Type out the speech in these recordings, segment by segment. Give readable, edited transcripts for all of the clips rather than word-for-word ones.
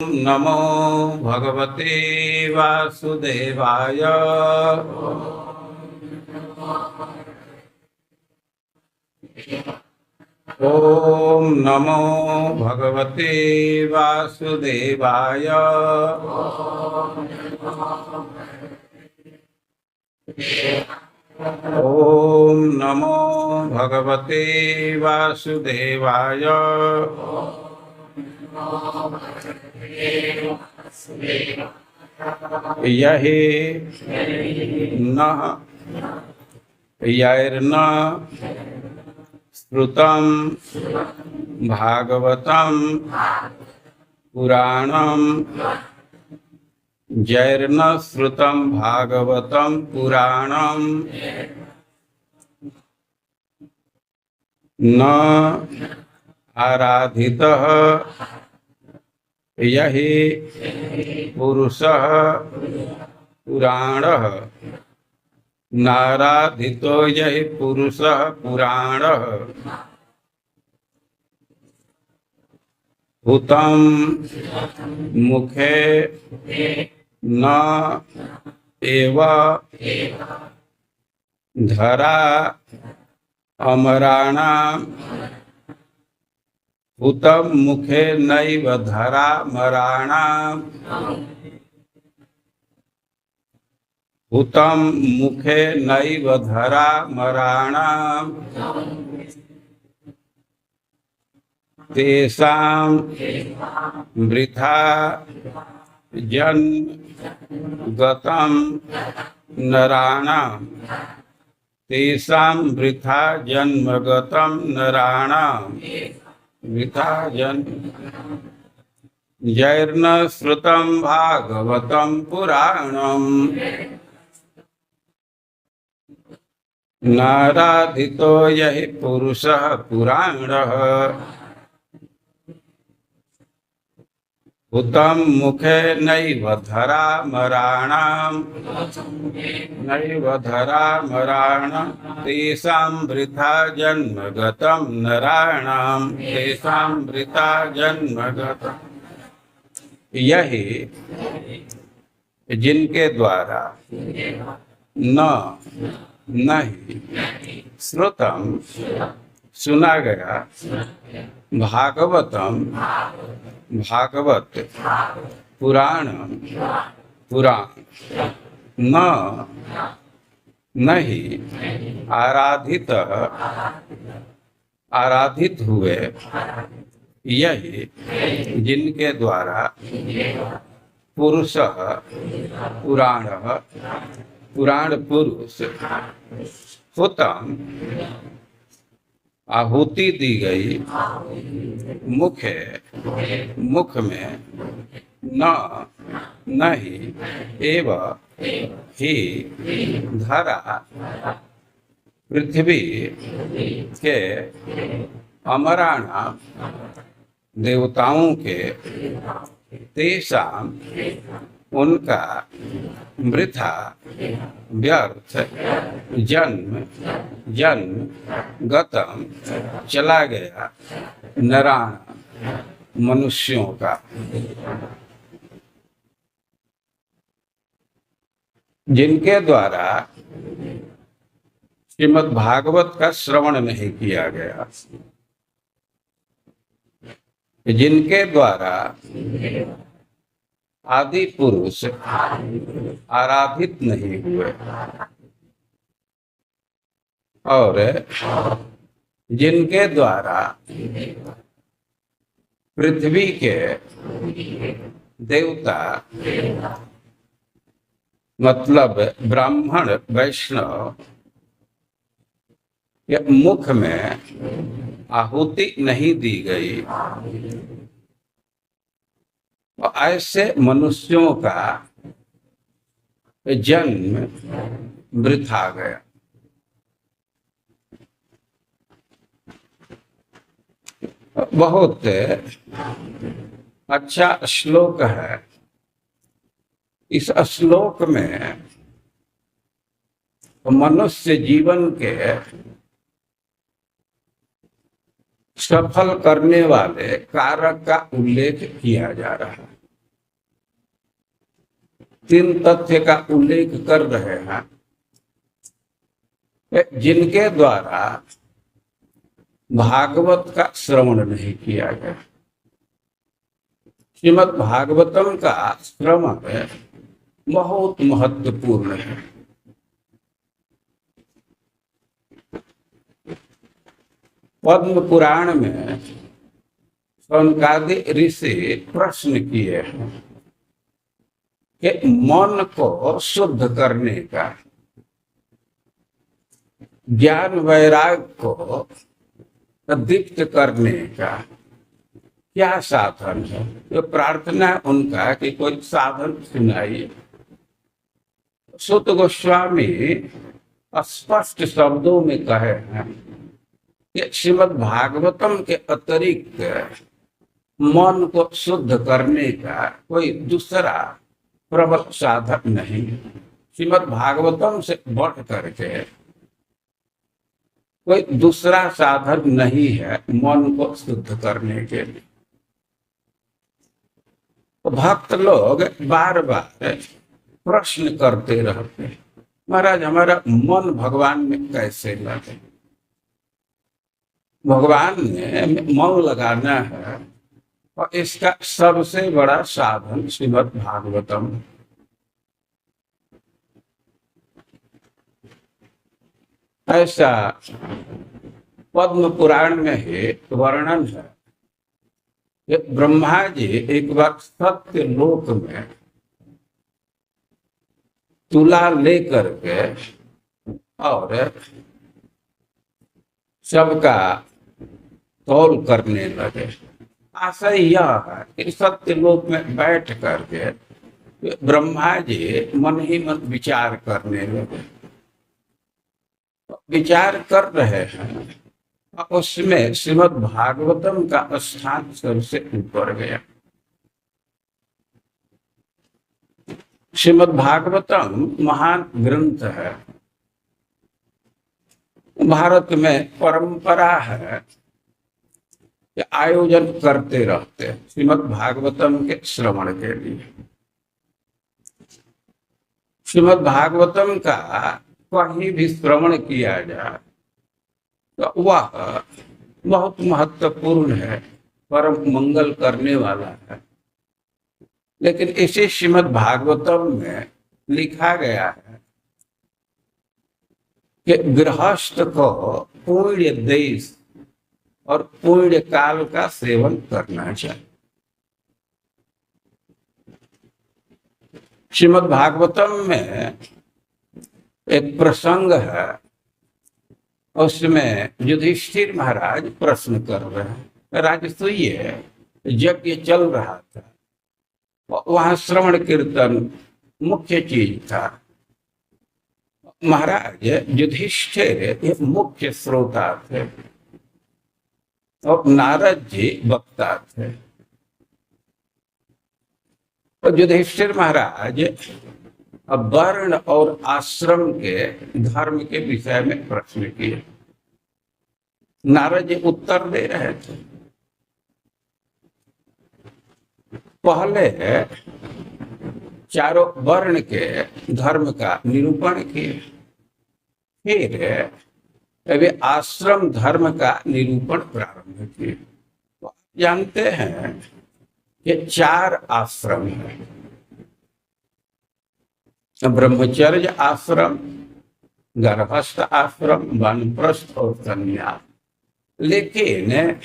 नमो भगवते वासुदेवाय। ओम नमो भगवते वासुदेवाय। ओम नमो भगवते वासुदेवाय। यहि नः यैर्न श्रुतं भागवतं पुराणं जैर्न श्रुतं भागवतं पुराणं न आराधितः यहि पुरुषः पुराणः। नाराधितो यहि पुरुषः पुराणः। हुतं मुखे न एव धरा अमराणाम्। हुतं मुखे नैव धरा मराणाम्। हुतं मुखे नैव धरा मराणाम्। तेषां वृथा जन्म गतं नराणाम्। तेषां वृथा जन्म गतं नराणाम्। वृथा जन्म जैर्न श्रुतं भागवतं पुराणम्। नाराधितो यहि पुरुषः पुराणः। हुतं मुखे नैव धरा मराणाम्। नैव धरा मराणाम्। तेषां वृथा जन्म गतं नराणाम्। तेषां वृथा जन्म गतं। यही जिनके द्वारा नहीं श्रुतम सुना गया भागवतम भागवत पुराणम पुराण न नहीं आराधित आराधित हुए यही जिनके द्वारा पुरुष पुराण पुराण पुरुष हुतम आहुति दी गई मुखे मुख में न नहीं एव ही धरा पृथ्वी के अमराणाम देवताओं के तेषां उनका वृथा व्यर्थ जन्म जन्म गतम चला गया नराण मनुष्यों का। जिनके द्वारा श्रीमद् भागवत का श्रवण नहीं किया गया, जिनके द्वारा आदि पुरुष आराधित नहीं हुए और जिनके द्वारा पृथ्वी के देवता मतलब ब्राह्मण वैष्णव या मुख में आहुति नहीं दी गई, ऐसे मनुष्यों का जन्म वृथा गया। बहुत अच्छा श्लोक है। इस श्लोक में मनुष्य जीवन के सफल करने वाले कारक का उल्लेख किया जा रहा है। तीन तथ्य का उल्लेख कर रहे हैं जिनके द्वारा भागवत का श्रवण नहीं किया गया। श्रीमद् भागवतम का श्रवण बहुत महत्वपूर्ण है। पद्म पुराण में सनकादि ऋषि प्रश्न किए हैं कि मन को शुद्ध करने का, ज्ञान वैराग को दीप्त करने का क्या साधन है। तो प्रार्थना उनका कि कोई साधन सुनाइए। सुत गोस्वामी स्पष्ट शब्दों में कहे हैं कि श्रीमद् भागवतम के अतिरिक्त मन को शुद्ध करने का कोई दूसरा प्रबल साधन नहीं। श्रीमद् भागवतम से बढ़ करके कोई दूसरा साधन नहीं है मन को शुद्ध करने के लिए। भक्त लोग बार बार प्रश्न करते रहते हैं, महाराज हमारा मन भगवान में कैसे लगे। भगवान में मन लगाना है और इसका सबसे बड़ा साधन श्रीमद् भागवतम। ऐसा पद्म पुराण में ही वर्णन है। ब्रह्मा जी एक बार सत्य लोक में तुला लेकर के और सबका तौल करने लगे। आशा यह है कि सत्य लोक में बैठ करके ब्रह्मा जी मन ही मन विचार करने लगे। विचार कर रहे हैं, उसमें श्रीमद् भागवतम का स्थान सबसे ऊपर गया। श्रीमद् भागवतम महान ग्रंथ है। भारत में परंपरा है कि आयोजन करते रहते हैं श्रीमद् भागवतम के श्रवण के लिए। श्रीमद् भागवतम का कहीं भी श्रवण किया जाए तो वह बहुत महत्वपूर्ण है, परम मंगल करने वाला है। लेकिन इसी श्रीमद् भागवतम में लिखा गया है कि गृहस्थ को पुण्य देश और पुण्य काल का सेवन करना चाहिए। श्रीमद् भागवतम में एक प्रसंग है, उसमें युधिष्ठिर महाराज प्रश्न कर रहे हैं। राजसूय यज्ञ चल रहा था, वहां श्रवण कीर्तन मुख्य चीज था। महाराज युधिष्ठिर एक मुख्य श्रोता थे और नारद जी वक्ता थे। तो युधिष्ठिर महाराज वर्ण और आश्रम के धर्म के विषय में प्रश्न किए। नारद जी उत्तर दे रहे थे। पहले चारों वर्ण के धर्म का निरूपण किए, फिर वे आश्रम धर्म का निरूपण प्रारंभ किए। तो जानते हैं कि 4 आश्रम हैं, ब्रह्मचर्य आश्रम, गर्भस्थ आश्रम, वानप्रस्थ और संन्यास। लेकिन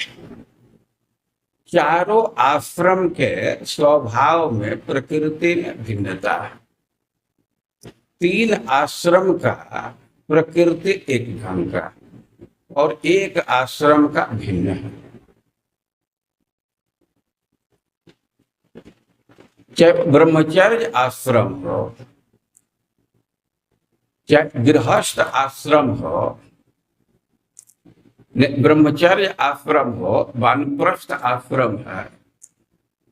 चारों आश्रम के स्वभाव में प्रकृति में भिन्नता है। 3 आश्रम का प्रकृति एक ढंग का और एक आश्रम का भिन्न है। चाहे ब्रह्मचर्य आश्रम हो, चाहे गृहस्थ आश्रम हो, ब्रह्मचर्य आश्रम हो, वानप्रस्थ आश्रम है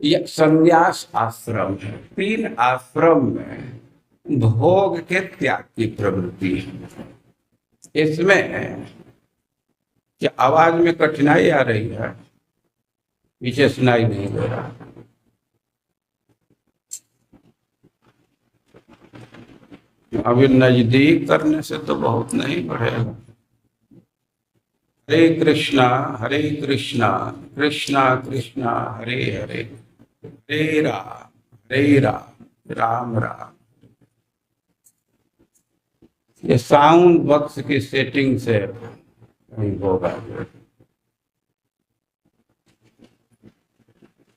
या संन्यास आश्रम है, 3 आश्रम में भोग के त्याग की प्रवृत्ति है। इसमें क्या आवाज में कठिनाई आ रही है? पीछे सुनाई नहीं दे रहा। अभी नजदीक करने से तो बहुत नहीं बढ़ेगा। हरे कृष्णा कृष्णा कृष्णा हरे हरे, हरे राम राम राम। ये साउंड बॉक्स की सेटिंग से नहीं होगा।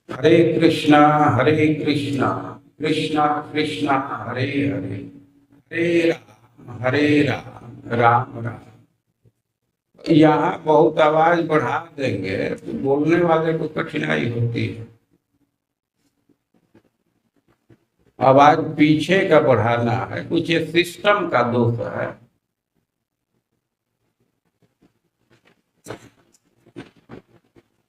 हरे कृष्णा कृष्णा कृष्णा हरे हरे, हरे राम राम राम। यहाँ बहुत आवाज बढ़ा देंगे तो बोलने वाले को कठिनाई होती है। आवाज पीछे का बढ़ाना है, कुछ ये सिस्टम का दोष है।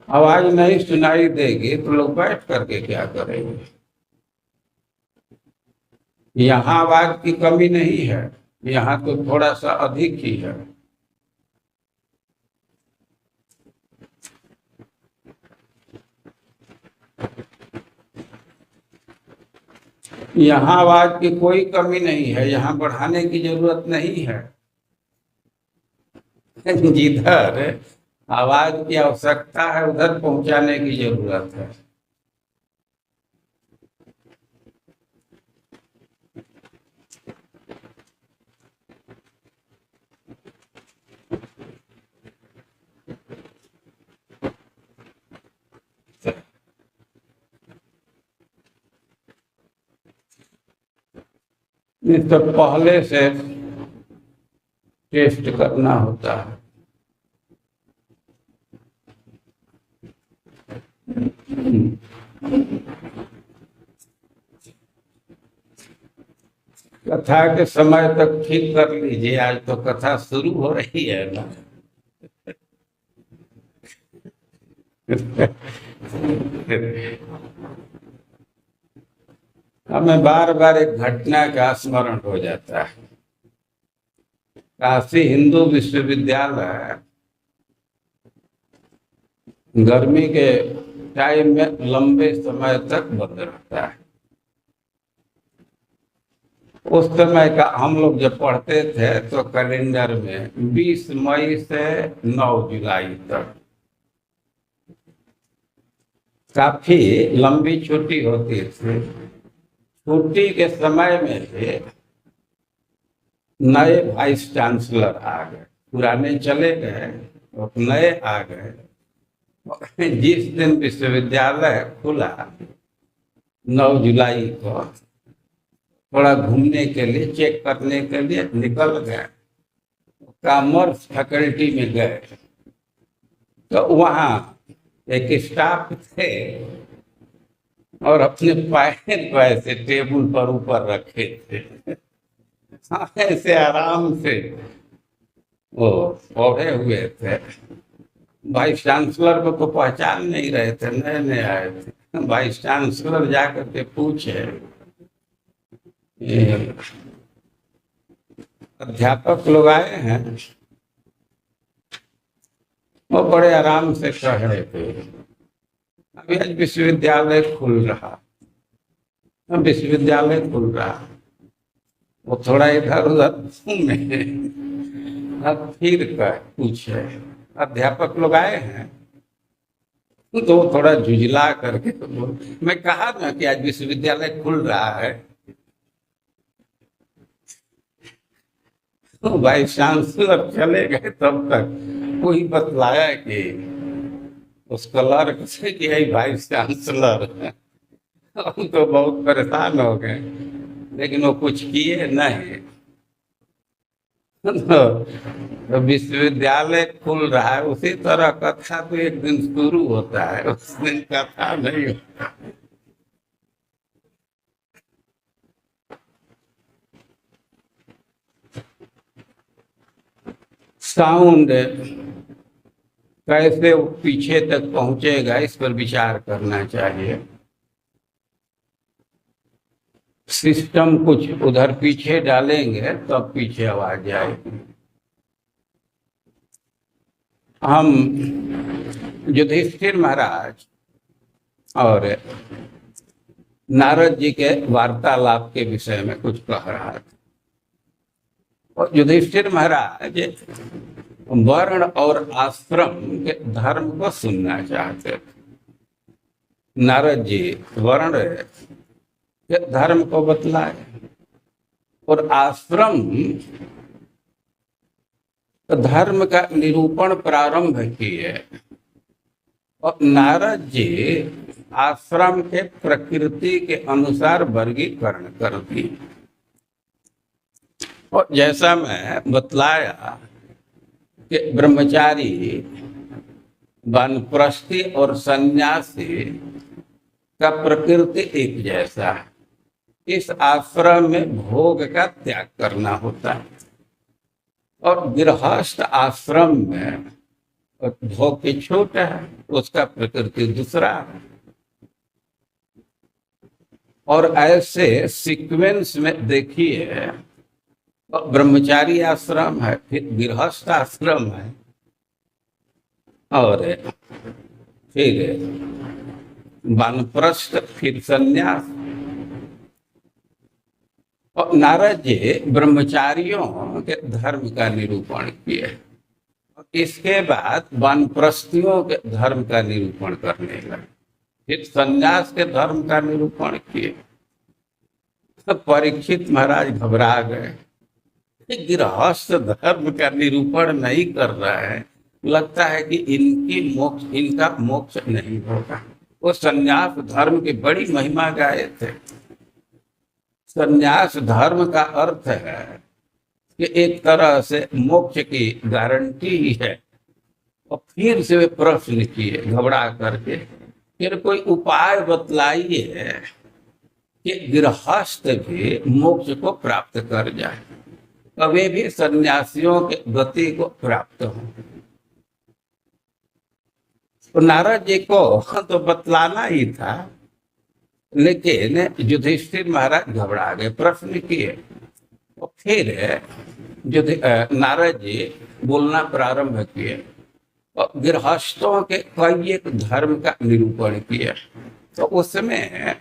आवाज नहीं सुनाई देगी तो लोग बैठ करके क्या करेंगे। यहाँ आवाज की कमी नहीं है, यहाँ तो थोड़ा सा अधिक ही है। यहाँ आवाज की कोई कमी नहीं है, यहाँ बढ़ाने की जरूरत नहीं है। जिधर आवाज की आवश्यकता है उधर पहुंचाने की जरूरत है। तो पहले से टेस्ट करना होता है। कथा के समय तक ठीक कर लीजिए, आज तो कथा शुरू हो रही है ना। हमें बार बार एक घटना का स्मरण हो जाता है। काशी हिंदू विश्वविद्यालय गर्मी के टाइम में लंबे समय तक बंद रहता है। उस समय का हम लोग जब पढ़ते थे तो कैलेंडर में 20 मई से 9 जुलाई तक काफी लंबी छुट्टी होती थी। छुट्टी के समय में भी नए वाइस चांसलर आ गए, पुराने चले गए और नए आ गए। जिस दिन विश्वविद्यालय खुला 9 जुलाई को, थोड़ा घूमने के लिए, चेक करने के लिए निकल गए। कॉमर्स फैकल्टी में गए तो वहाँ एक स्टाफ थे और अपने पैर को ऐसे टेबल पर ऊपर रखे थे, ऐसे आराम से वो ओढ़े हुए थे। वाइस चांसलर को तो पहचान नहीं रहे थे, नए नए आए थे। वाइस चांसलर जाकर के पूछे, अध्यापक लोग आए हैं? वो बड़े आराम से कह रहे थे, अभी आज विश्वविद्यालय खुल रहा, विश्वविद्यालय खुल रहा। वो थोड़ा इधर उधर घूमे, अब फिर कह पूछे, अध्यापक लोग आए हैं? तो थोड़ा झुझला करके तो मैं कहा ना कि आज विश्वविद्यालय खुल रहा है। तो वाइस चांसलर चले गए, तब तक कोई बतलाया कि उस क्लर्क से कि यही वाइस चांसलर। हम तो बहुत परेशान हो गए, लेकिन वो कुछ किए नहीं। तो विश्वविद्यालय खुल रहा है, उसी तरह कथा तो एक दिन शुरू होता है, उस दिन कथा नहीं होता। साउंड कैसे पीछे तक पहुंचेगा, इस पर विचार करना चाहिए। सिस्टम कुछ उधर पीछे डालेंगे तब पीछे आवाज आएगी। हम युधिष्ठिर महाराज और नारद जी के वार्तालाप के विषय में कुछ कह रहा था। और युधिष्ठिर महाराज वर्ण और आश्रम के धर्म को सुनना चाहते थे। नारद जी वर्ण के धर्म को बतलाए और आश्रम धर्म का निरूपण प्रारंभ किए। और नारद जी आश्रम के प्रकृति के अनुसार वर्गीकरण कर दी। और जैसा मैं बतलाया कि ब्रह्मचारी, वानप्रस्थी और सन्यासी का प्रकृति एक जैसा है। इस आश्रम में भोग का त्याग करना होता है और गृहस्थ आश्रम में भोग की छूट है, उसका प्रकृति दूसरा है। और ऐसे सीक्वेंस में देखिए, ब्रह्मचारी आश्रम है, फिर गृहस्थ आश्रम है और फिर वानप्रस्थ, फिर संन्यास। और नारद जी ब्रह्मचारियों के धर्म का निरूपण किए। इसके बाद वानप्रस्थियों के धर्म का निरूपण करने लगे, फिर संन्यास के धर्म का निरूपण किए। परीक्षित महाराज घबरा गए, गृहस्थ धर्म का निरूपण नहीं कर रहा है, लगता है कि इनका मोक्ष नहीं होगा। वो संन्यास धर्म की बड़ी महिमा गाए थे। संन्यास धर्म का अर्थ है कि एक तरह से मोक्ष की गारंटी ही है। और फिर से वे प्रश्न किए घबरा करके, फिर कोई उपाय बतलाइए कि गृहस्थ भी मोक्ष को प्राप्त कर जाए, वे भी सन्यासियों के गति को प्राप्त हो। तो नारद जी को तो बतलाना ही था, लेकिन युधिष्ठिर महाराज घबरा गए, प्रश्न किए। और फिर नारद जी बोलना प्रारंभ किए और गृहस्थों के कई एक धर्म का निरूपण किया। तो उसमें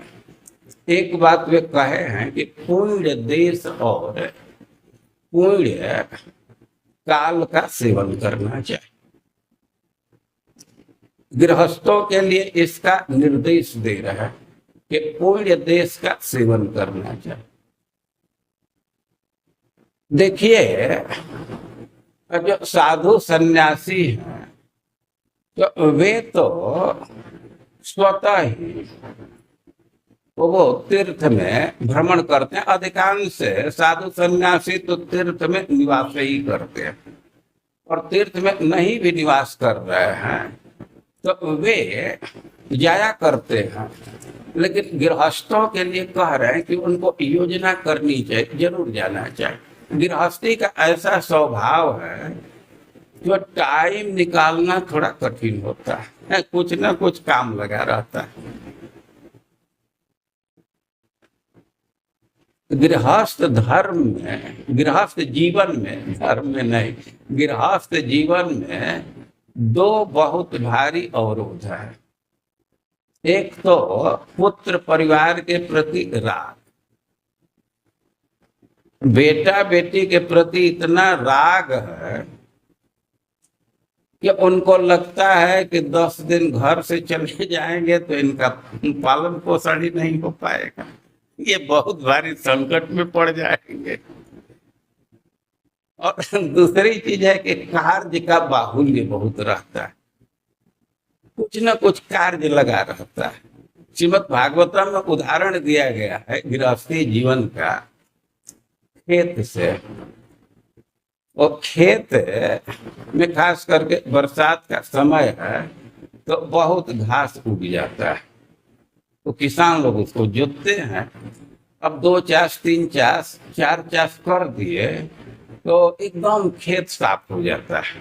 एक बात वे कहे हैं कि पुण्य देश और पुण्य काल का सेवन करना चाहिए। गृहस्थों के लिए इसका निर्देश दे रहा है कि पुण्य देश का सेवन करना चाहिए। देखिए, जो साधु सन्यासी हैं तो वे तो स्वतः ही वो तीर्थ में भ्रमण करते हैं। अधिकांश साधु सन्यासी तो तीर्थ में निवास ही करते हैं, और तीर्थ में नहीं भी निवास कर रहे हैं तो वे जाया करते हैं। लेकिन गृहस्थों के लिए कह रहे हैं कि उनको योजना करनी चाहिए, जरूर जाना चाहिए। गृहस्थी का ऐसा स्वभाव है जो टाइम निकालना थोड़ा कठिन होता है, कुछ ना कुछ काम लगा रहता है। गृहस्थ धर्म में, गृहस्थ जीवन में, धर्म में नहीं, गृहस्थ जीवन में दो बहुत भारी अवरोध है। एक तो पुत्र परिवार के प्रति राग, बेटा बेटी के प्रति इतना राग है कि उनको लगता है कि 10 दिन घर से चले जाएंगे तो इनका पालन पोषण ही नहीं हो पाएगा, ये बहुत भारी संकट में पड़ जाएंगे। और दूसरी चीज है कि कार्य का बाहुल्य बहुत रहता है, कुछ न कुछ कार्य लगा रहता है। श्रीमद् भागवतम में उदाहरण दिया गया है गृहस्थी जीवन का खेत से। और खेत में खास करके बरसात का समय है तो बहुत घास उग जाता है, तो किसान लोग उसको जोतते हैं। अब 2 चास 3 चास 4 चास कर दिए तो एकदम खेत साफ हो जाता है,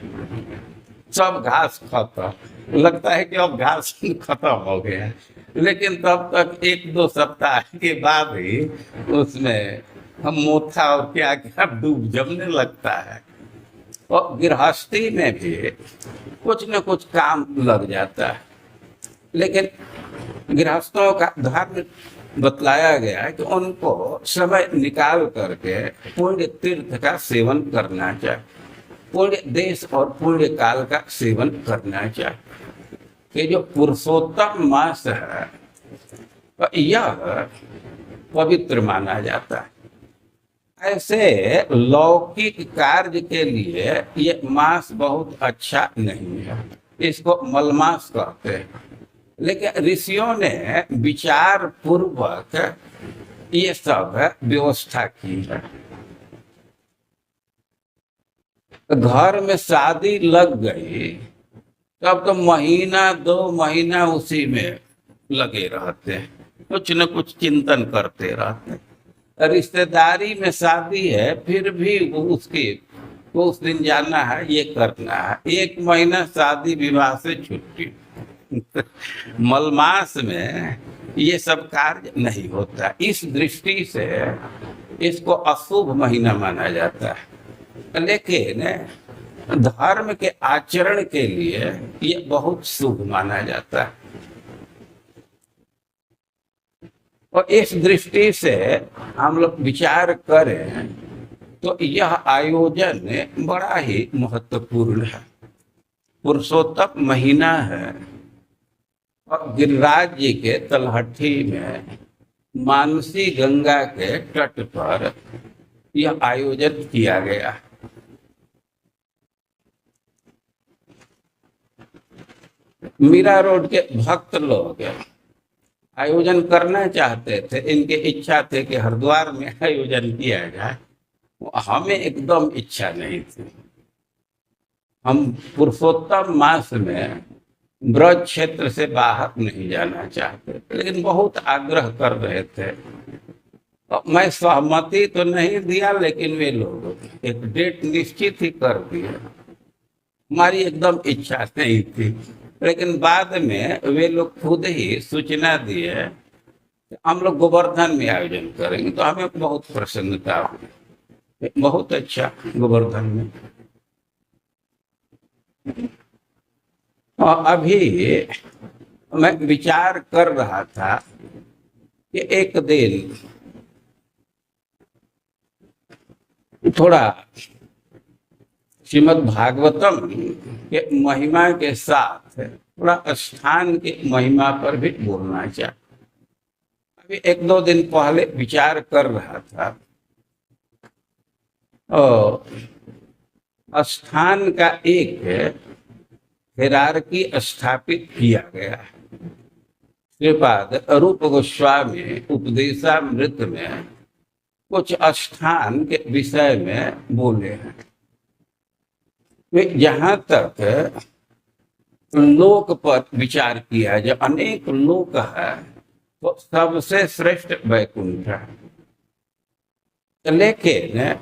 सब घास खत्म, लगता है कि अब घास खत्म हो गया है। लेकिन तब तक 1-2 सप्ताह के बाद ही उसमें हम मोथा और क्या क्या डूब जमने लगता है। और गृहस्थी में भी कुछ न कुछ काम लग जाता है। लेकिन गृहस्थों का धर्म बतलाया गया है कि उनको समय निकाल करके पुण्य तीर्थ का सेवन करना चाहिए, पुण्य देश और पुण्य काल का सेवन करना चाहिए। ये जो पुरुषोत्तम मास है यह पवित्र माना जाता है। ऐसे लौकिक कार्य के लिए ये मास बहुत अच्छा नहीं है, इसको मलमास कहते हैं। लेकिन ऋषियों ने विचार पूर्वक ये सब व्यवस्था की है। घर में शादी लग गई तब तो महीना 2 महीना उसी में लगे रहते हैं, कुछ न कुछ चिंतन करते रहते हैं। रिश्तेदारी में शादी है फिर भी वो उसकी तो उस दिन जाना है, ये करना है। 1 महीना शादी विवाह से छुट्टी। मलमास में ये सब कार्य नहीं होता, इस दृष्टि से इसको अशुभ महीना माना जाता है। लेकिन धर्म के आचरण के लिए ये बहुत शुभ माना जाता है। और इस दृष्टि से हम लोग विचार करें तो यह आयोजन बड़ा ही महत्वपूर्ण है। पुरुषोत्तम महीना है और गिरिराज जी के तलहटी में मानसी गंगा के तट पर यह आयोजन किया गया। मीरा रोड के भक्त लोग आयोजन करना चाहते थे, इनके इच्छा थे कि हरिद्वार में आयोजन किया जाए, हमें एकदम इच्छा नहीं थी। हम पुरुषोत्तम मास में ब्रज क्षेत्र से बाहर नहीं जाना चाहते, लेकिन बहुत आग्रह कर रहे थे। तो मैं सहमति तो नहीं दिया, लेकिन वे लोग एक डेट निश्चित ही कर दिए। हमारी एकदम इच्छा नहीं थी, लेकिन बाद में वे लोग खुद ही सूचना दिए हम लोग गोवर्धन में आयोजन करेंगे। तो हमें बहुत प्रसन्नता हुई, बहुत अच्छा गोवर्धन में। और अभी मैं विचार कर रहा था कि एक दिन थोड़ा श्रीमद् भागवतम के महिमा के साथ थोड़ा स्थान की महिमा पर भी बोलना चाहिए। अभी 1-2 दिन पहले विचार कर रहा था और स्थान का एक हिरार्की स्थापित किया गया है। श्रीपाद रूप गोस्वामी उपदेशामृत में कुछ स्थान के विषय में बोले हैं। जहाँ तक लोक पर विचार किया जो अनेक लोक है, तो सबसे श्रेष्ठ वैकुंठ है। लेकिन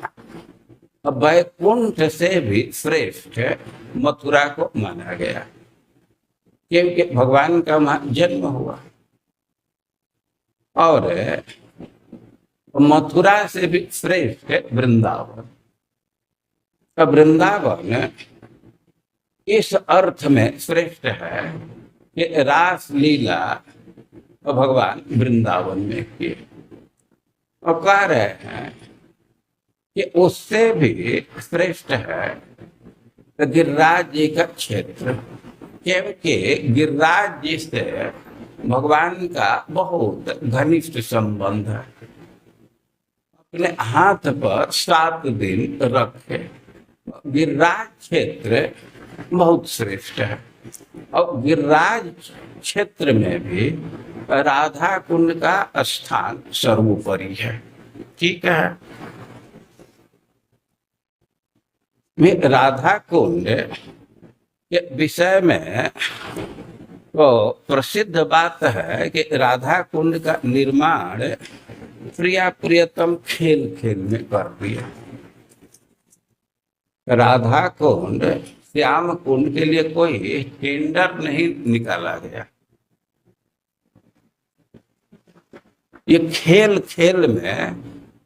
वैकुंठ से भी श्रेष्ठ मथुरा को माना गया, क्योंकि भगवान का वहां जन्म हुआ। और मथुरा से भी श्रेष्ठ वृंदावन। वृंदावन इस अर्थ में श्रेष्ठ है कि रास लीला भगवान वृंदावन में किए। और कह रहे हैं कि उससे भी श्रेष्ठ है गिरिराज जी का क्षेत्र, क्योंकि गिरिराज जी से भगवान का बहुत घनिष्ठ संबंध है। अपने हाथ पर 7 दिन रखे। गिरिराज क्षेत्र बहुत श्रेष्ठ है। और गिरिराज क्षेत्र में भी राधा कुंड का स्थान सर्वोपरि है। ठीक है, में राधा कुंड के विषय में तो प्रसिद्ध बात है कि राधा कुंड का निर्माण प्रिया प्रियतम खेल खेल में कर दिया। राधा कुंड श्याम कुंड के लिए कोई टेंडर नहीं निकाला गया, ये खेल खेल में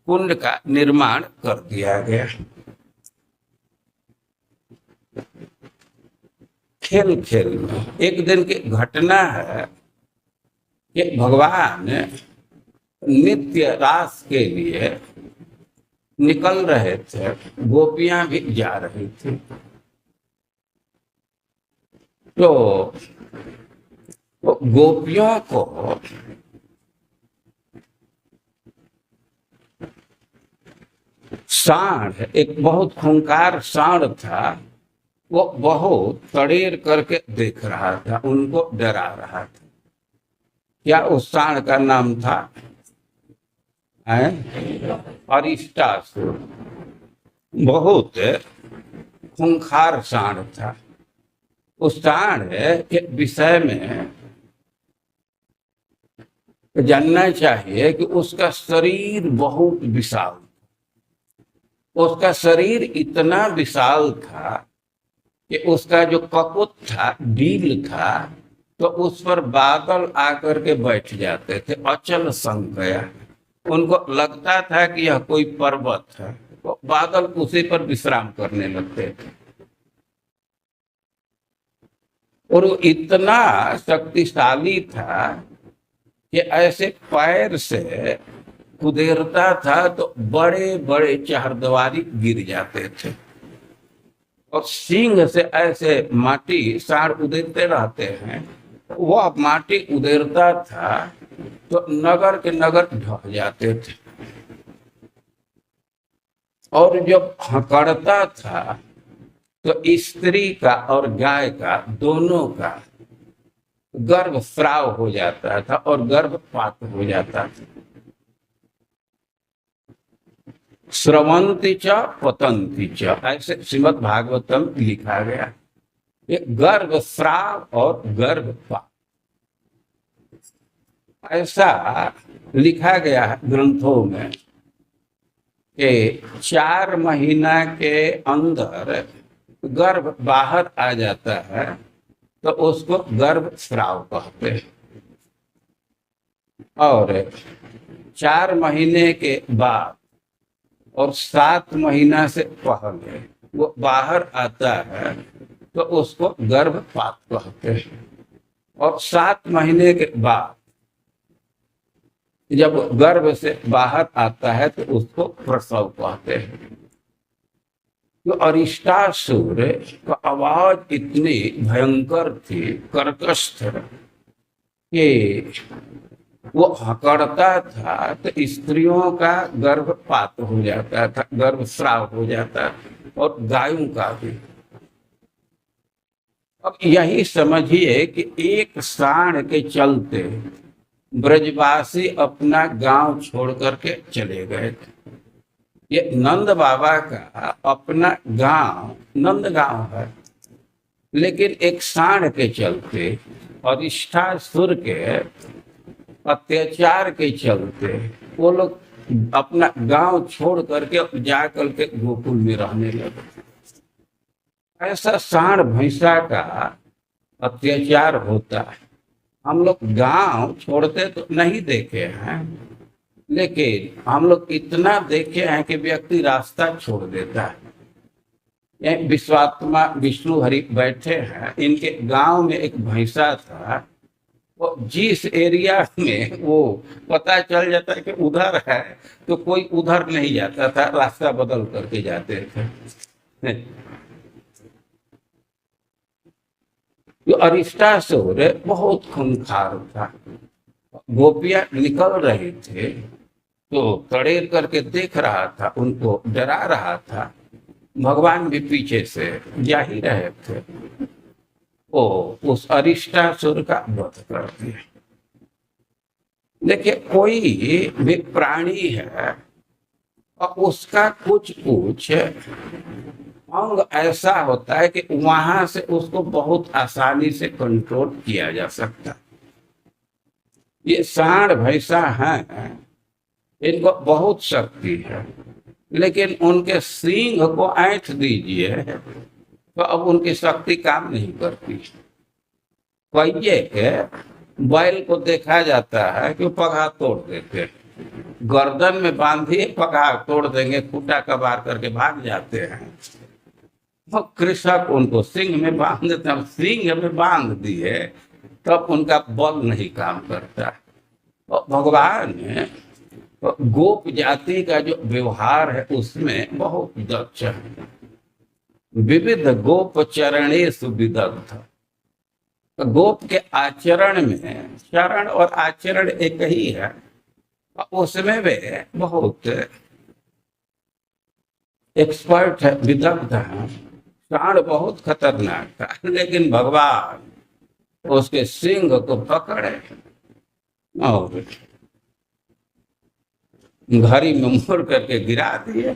कुंड का निर्माण कर दिया गया। खेल खेल में एक दिन की घटना है कि भगवान नित्य रास के लिए निकल रहे थे, गोपियां भी जा रही थी। तो गोपियों को सांड, एक बहुत खूंखार सांड था, वो बहुत तड़ेर करके देख रहा था, उनको डरा रहा था। क्या उस सांड का नाम था? अरिष्टासुर। बहुत खूंखार सांड था। उस सांड के विषय में जानना चाहिए कि उसका शरीर बहुत विशाल, उसका शरीर इतना विशाल था कि उसका जो ककुत था, बिल था, तो उस पर बादल आकर के बैठ जाते थे, अचल संज्ञा। उनको लगता था कि यह कोई पर्वत है, तो बादल उसी पर विश्राम करने लगते थे। और वो इतना शक्तिशाली था कि ऐसे पैर से कुदेरता था तो बड़े बड़े चहरदीवारी गिर जाते थे, और सींग से ऐसे माटी सांड उदेरते रहते हैं। वह माटी उदेरता था तो नगर के नगर ढह जाते थे, और जब हकड़ता था तो स्त्री का और गाय का दोनों का गर्भ स्राव हो जाता था और गर्भपात हो जाता था। स्रवंती च पतंती च, ऐसे श्रीमद् भागवतम लिखा गया। ये गर्भ स्राव और गर्भपात ऐसा लिखा गया है ग्रंथों में कि 4 महीना के अंदर गर्भ बाहर आ जाता है तो उसको गर्भ स्राव कहते हैं, और 4 महीने के बाद और 7 महीना से पहले वो बाहर आता है तो उसको गर्भपात कहते हैं, और 7 महीने के बाद जब गर्भ से बाहर आता है तो उसको प्रसव कहते हैं। तो अरिष्टासुर का आवाज इतनी भयंकर थी, कर्कश था, कि वो हकड़ता था तो स्त्रियों का गर्भपात हो जाता था, गर्भस्राव हो जाता, और गायों का भी। अब यही समझिए कि एक सांड के चलते ब्रजवासी अपना गांव छोड़ करके चले गए थे। ये नंद बाबा का अपना गांव नंद गांव है, लेकिन एक सांड के चलते, अरिष्टासुर के अत्याचार के चलते वो लोग अपना गांव छोड़ करके जा करके गोकुल में रहने लगे। ऐसा सांड भैंसा का अत्याचार होता है। हम लोग गांव छोड़ते तो नहीं देखे हैं, लेकिन हम लोग इतना देखे हैं कि व्यक्ति रास्ता छोड़ देता है। विश्वात्मा विष्णु हरि बैठे हैं, इनके गांव में एक भैंसा था, वो जिस एरिया में वो पता चल जाता है कि उधर है तो कोई उधर नहीं जाता था, रास्ता बदल करके जाते थे। जो अरिष्टासुर बहुत खूंखार था। गोपियां निकल रहे थे तो तड़ेर करके देख रहा था, उनको डरा रहा था। भगवान भी पीछे से जा ही रहे थे, वो उस अरिष्टासुर का वध कर दिया। देखिए, कोई भी प्राणी है और उसका कुछ कुछ अंग ऐसा होता है कि वहां से उसको बहुत आसानी से कंट्रोल किया जा सकता है। ये सांड भैंसा हैं, इनको बहुत शक्ति है, लेकिन उनके सींग को ऐंठ दीजिए तो अब उनकी शक्ति काम नहीं करती। पहिए के बैल को देखा जाता है कि पगहा तोड़ देते हैं, गर्दन में बांधिए पगहा तोड़ देंगे, खूटा कबार करके भाग जाते हैं। तो कृषक उनको सिंह में बांध देते हैं, सिंह में बांध दिए तब उनका बल नहीं काम करता। और भगवान तो गोप जाति का जो व्यवहार है उसमें बहुत दक्ष है। विविध गोप चरणेषु विदग्ध। तो गोप के आचरण में, चरण और आचरण एक ही है, उसमें वे बहुत एक्सपर्ट है, विदग्ध है। सांड बहुत खतरनाक था, लेकिन भगवान उसके सिंह को पकड़े और घड़ी में मोड़ करके गिरा दिए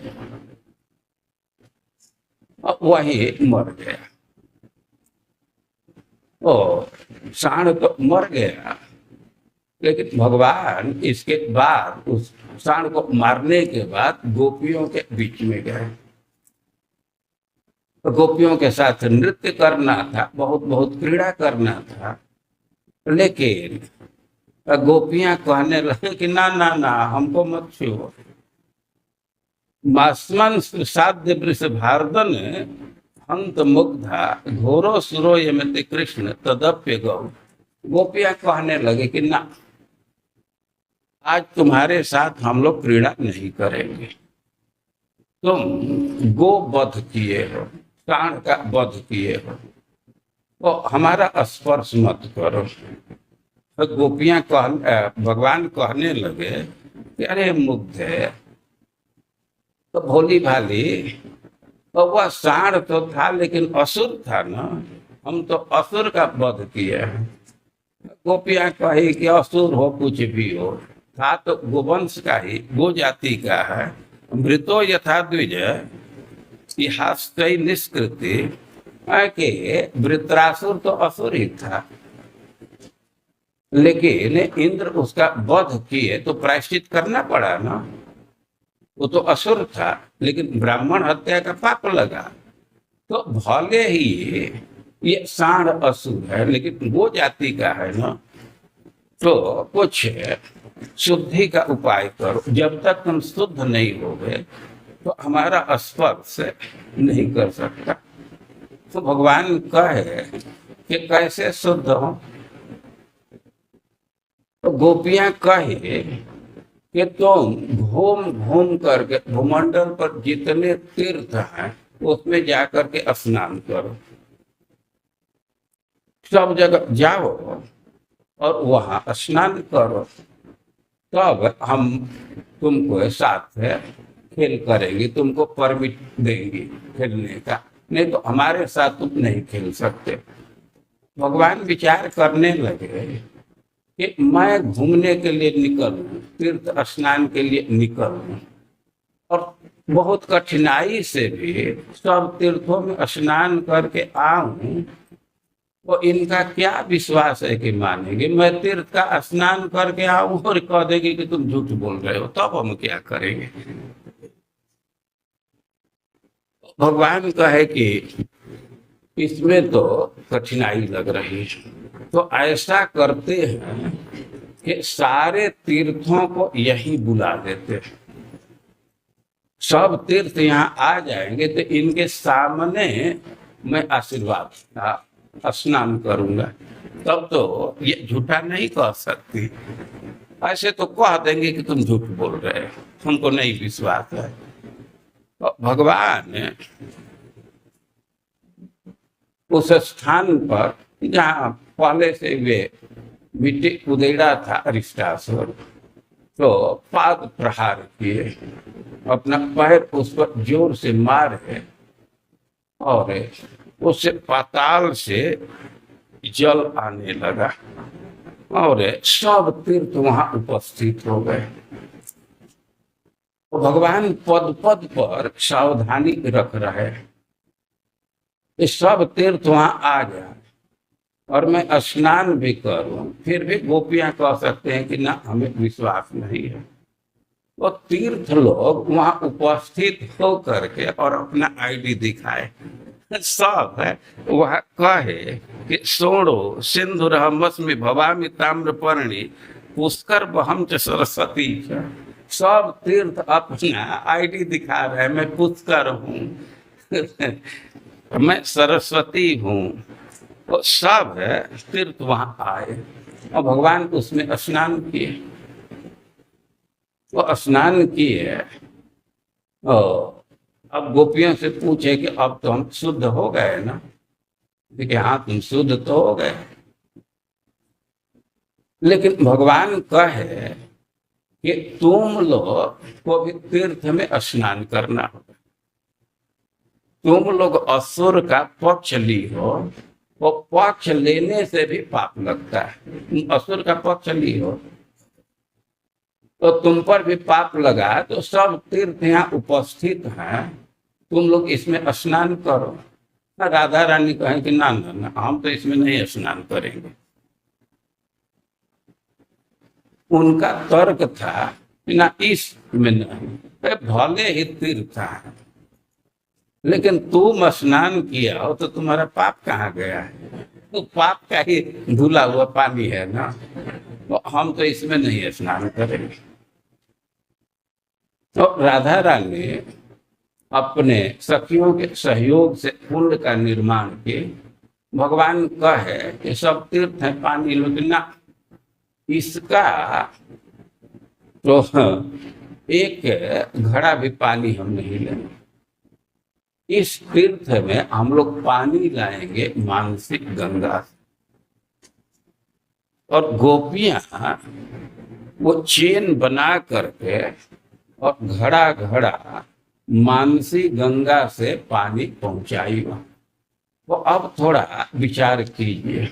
और वही मर गया। और सांड तो मर गया, लेकिन भगवान इसके बाद उस सांड को मारने के बाद गोपियों के बीच में गए। तो गोपियों के साथ नृत्य करना था, बहुत बहुत क्रीड़ा करना था, लेकिन गोपियां कहने लगे कि ना ना ना, हमको मत छुओ। मास्मन साध्य वृषभार्दन हंत मुग्धा घोरो सुरो यमति कृष्ण तदप्य गौ। गोपियां कहने लगे कि ना, आज तुम्हारे साथ हम लोग क्रीड़ा नहीं करेंगे। तुम गो वध किए हो, सांड का वध किए हो, तो हमारा स्पर्श मत करो। तो गोपियां भगवान कहने लगे कि अरे मुग्ध है, तो भोली भाली, तो वह सांड तो था लेकिन असुर था ना, हम तो असुर का वध किए हैं। गोपियां कही कि असुर हो कुछ भी हो, था तो गोवंश का ही, गो जाति का है। मृतो यथा द्विज निष्कृति के वृत्रासुर तो असुर ही था, लेकिन इंद्र उसका वध किए तो प्रायश्चित करना पड़ा ना। वो तो असुर था, लेकिन ब्राह्मण हत्या का पाप लगा। तो भले ही ये सांड असुर है, लेकिन वो जाति का है ना, तो कुछ शुद्धि का उपाय करो। जब तक तुम शुद्ध नहीं होगे तो हमारा स्पर्श नहीं कर सकता। तो भगवान कहे कि कैसे शुद्ध हो। तो गोपियां कहे कि तुम घूम घूम करके भूमंडल पर जितने तीर्थ हैं उसमें जाकर के स्नान करो, सब जगह जाओ और वहां स्नान करो, तब हम तुमको साथ खेल करेंगे, तुमको परमिट देंगे खेलने का, नहीं तो हमारे साथ तुम नहीं खेल सकते। भगवान विचार करने लगे कि मैं घूमने के लिए निकलूं, तीर्थ स्नान के लिए निकलूं, और बहुत कठिनाई से भी सब तीर्थों में स्नान करके आऊं, तो इनका क्या विश्वास है कि मानेंगे। मैं तीर्थ का स्नान करके आऊं और कह देंगे कि तुम झूठ बोल रहे हो, तब हम क्या करेंगे। भगवान कहे कि इसमें तो कठिनाई लग रही है, तो ऐसा करते हैं कि सारे तीर्थों को यही बुला देते हैं। सब तीर्थ यहाँ आ जाएंगे तो इनके सामने मैं आशीर्वाद स्नान करूंगा, तब तो ये झूठा नहीं कह सकती। ऐसे तो कह देंगे कि तुम झूठ बोल रहे हो, हमको नहीं विश्वास है। तो भगवान उस स्थान पर जहाँ पहले से वे मिट्टी उदेड़ा था अरिष्टासुर, तो पाद प्रहार किए, अपना पैर उस पर जोर से मारे और उससे पाताल से जल आने लगा और सब तीर्थ वहां उपस्थित हो गए। तो भगवान पद पद पर सावधानी रख रहे हैं, सब तीर्थ वहां आ जाए और मैं स्नान भी करूं, फिर भी गोपियां कह सकते हैं कि ना, हमें विश्वास नहीं है। तो तीर्थ लोग वहां उपस्थित हो करके और अपना आईडी दिखाए, सब है वह कहे कि सोणो सिंधुरहमस्मि भवामि ताम्रपर्णी पुष्कर बहम च सरस्वती। सब तीर्थ अपना आईडी दिखा रहे हैं, मैं पुष्कर हूँ मैं सरस्वती हूँ। तो सब है तीर्थ वहां आए और भगवान उसमें स्नान किए। वो स्नान किए और अब गोपियों से पूछे कि अब तो हम शुद्ध हो गए ना। देखिए हाँ, तुम शुद्ध तो हो गए, लेकिन भगवान कहे कि तुम लोग को भी तीर्थ में स्नान करना होगा। तुम लोग असुर का पक्ष ली हो, वो पक्ष लेने से भी पाप लगता है। तुम असुर का पक्ष ली हो तो तुम पर भी पाप लगा। तो सब तीर्थ यहाँ उपस्थित हैं, तुम लोग इसमें स्नान करो। राधा रानी कहे कि ना ना ना, हम तो इसमें नहीं स्नान करेंगे। उनका तर्क था कि ना, इसमें नहीं, भले ही तीर्थ है, लेकिन तुम स्नान किया हो तो तुम्हारा पाप कहाँ गया है? तो पाप का ही धुला हुआ पानी है ना, तो हम तो इसमें नहीं स्नान करेंगे। तो राधा रानी अपने सखियों के सहयोग से कुंड का निर्माण किए। भगवान कहे कि सब तीर्थ है, पानी लो, ना, इसका तो एक घड़ा भी पानी हम नहीं लेंगे। इस तीर्थ में हम लोग पानी लाएंगे मानसिक गंगा से। और गोपियां वो चेन बना करके और घड़ा घड़ा मानसी गंगा से पानी पहुंचाई। वो अब थोड़ा विचार कीजिए,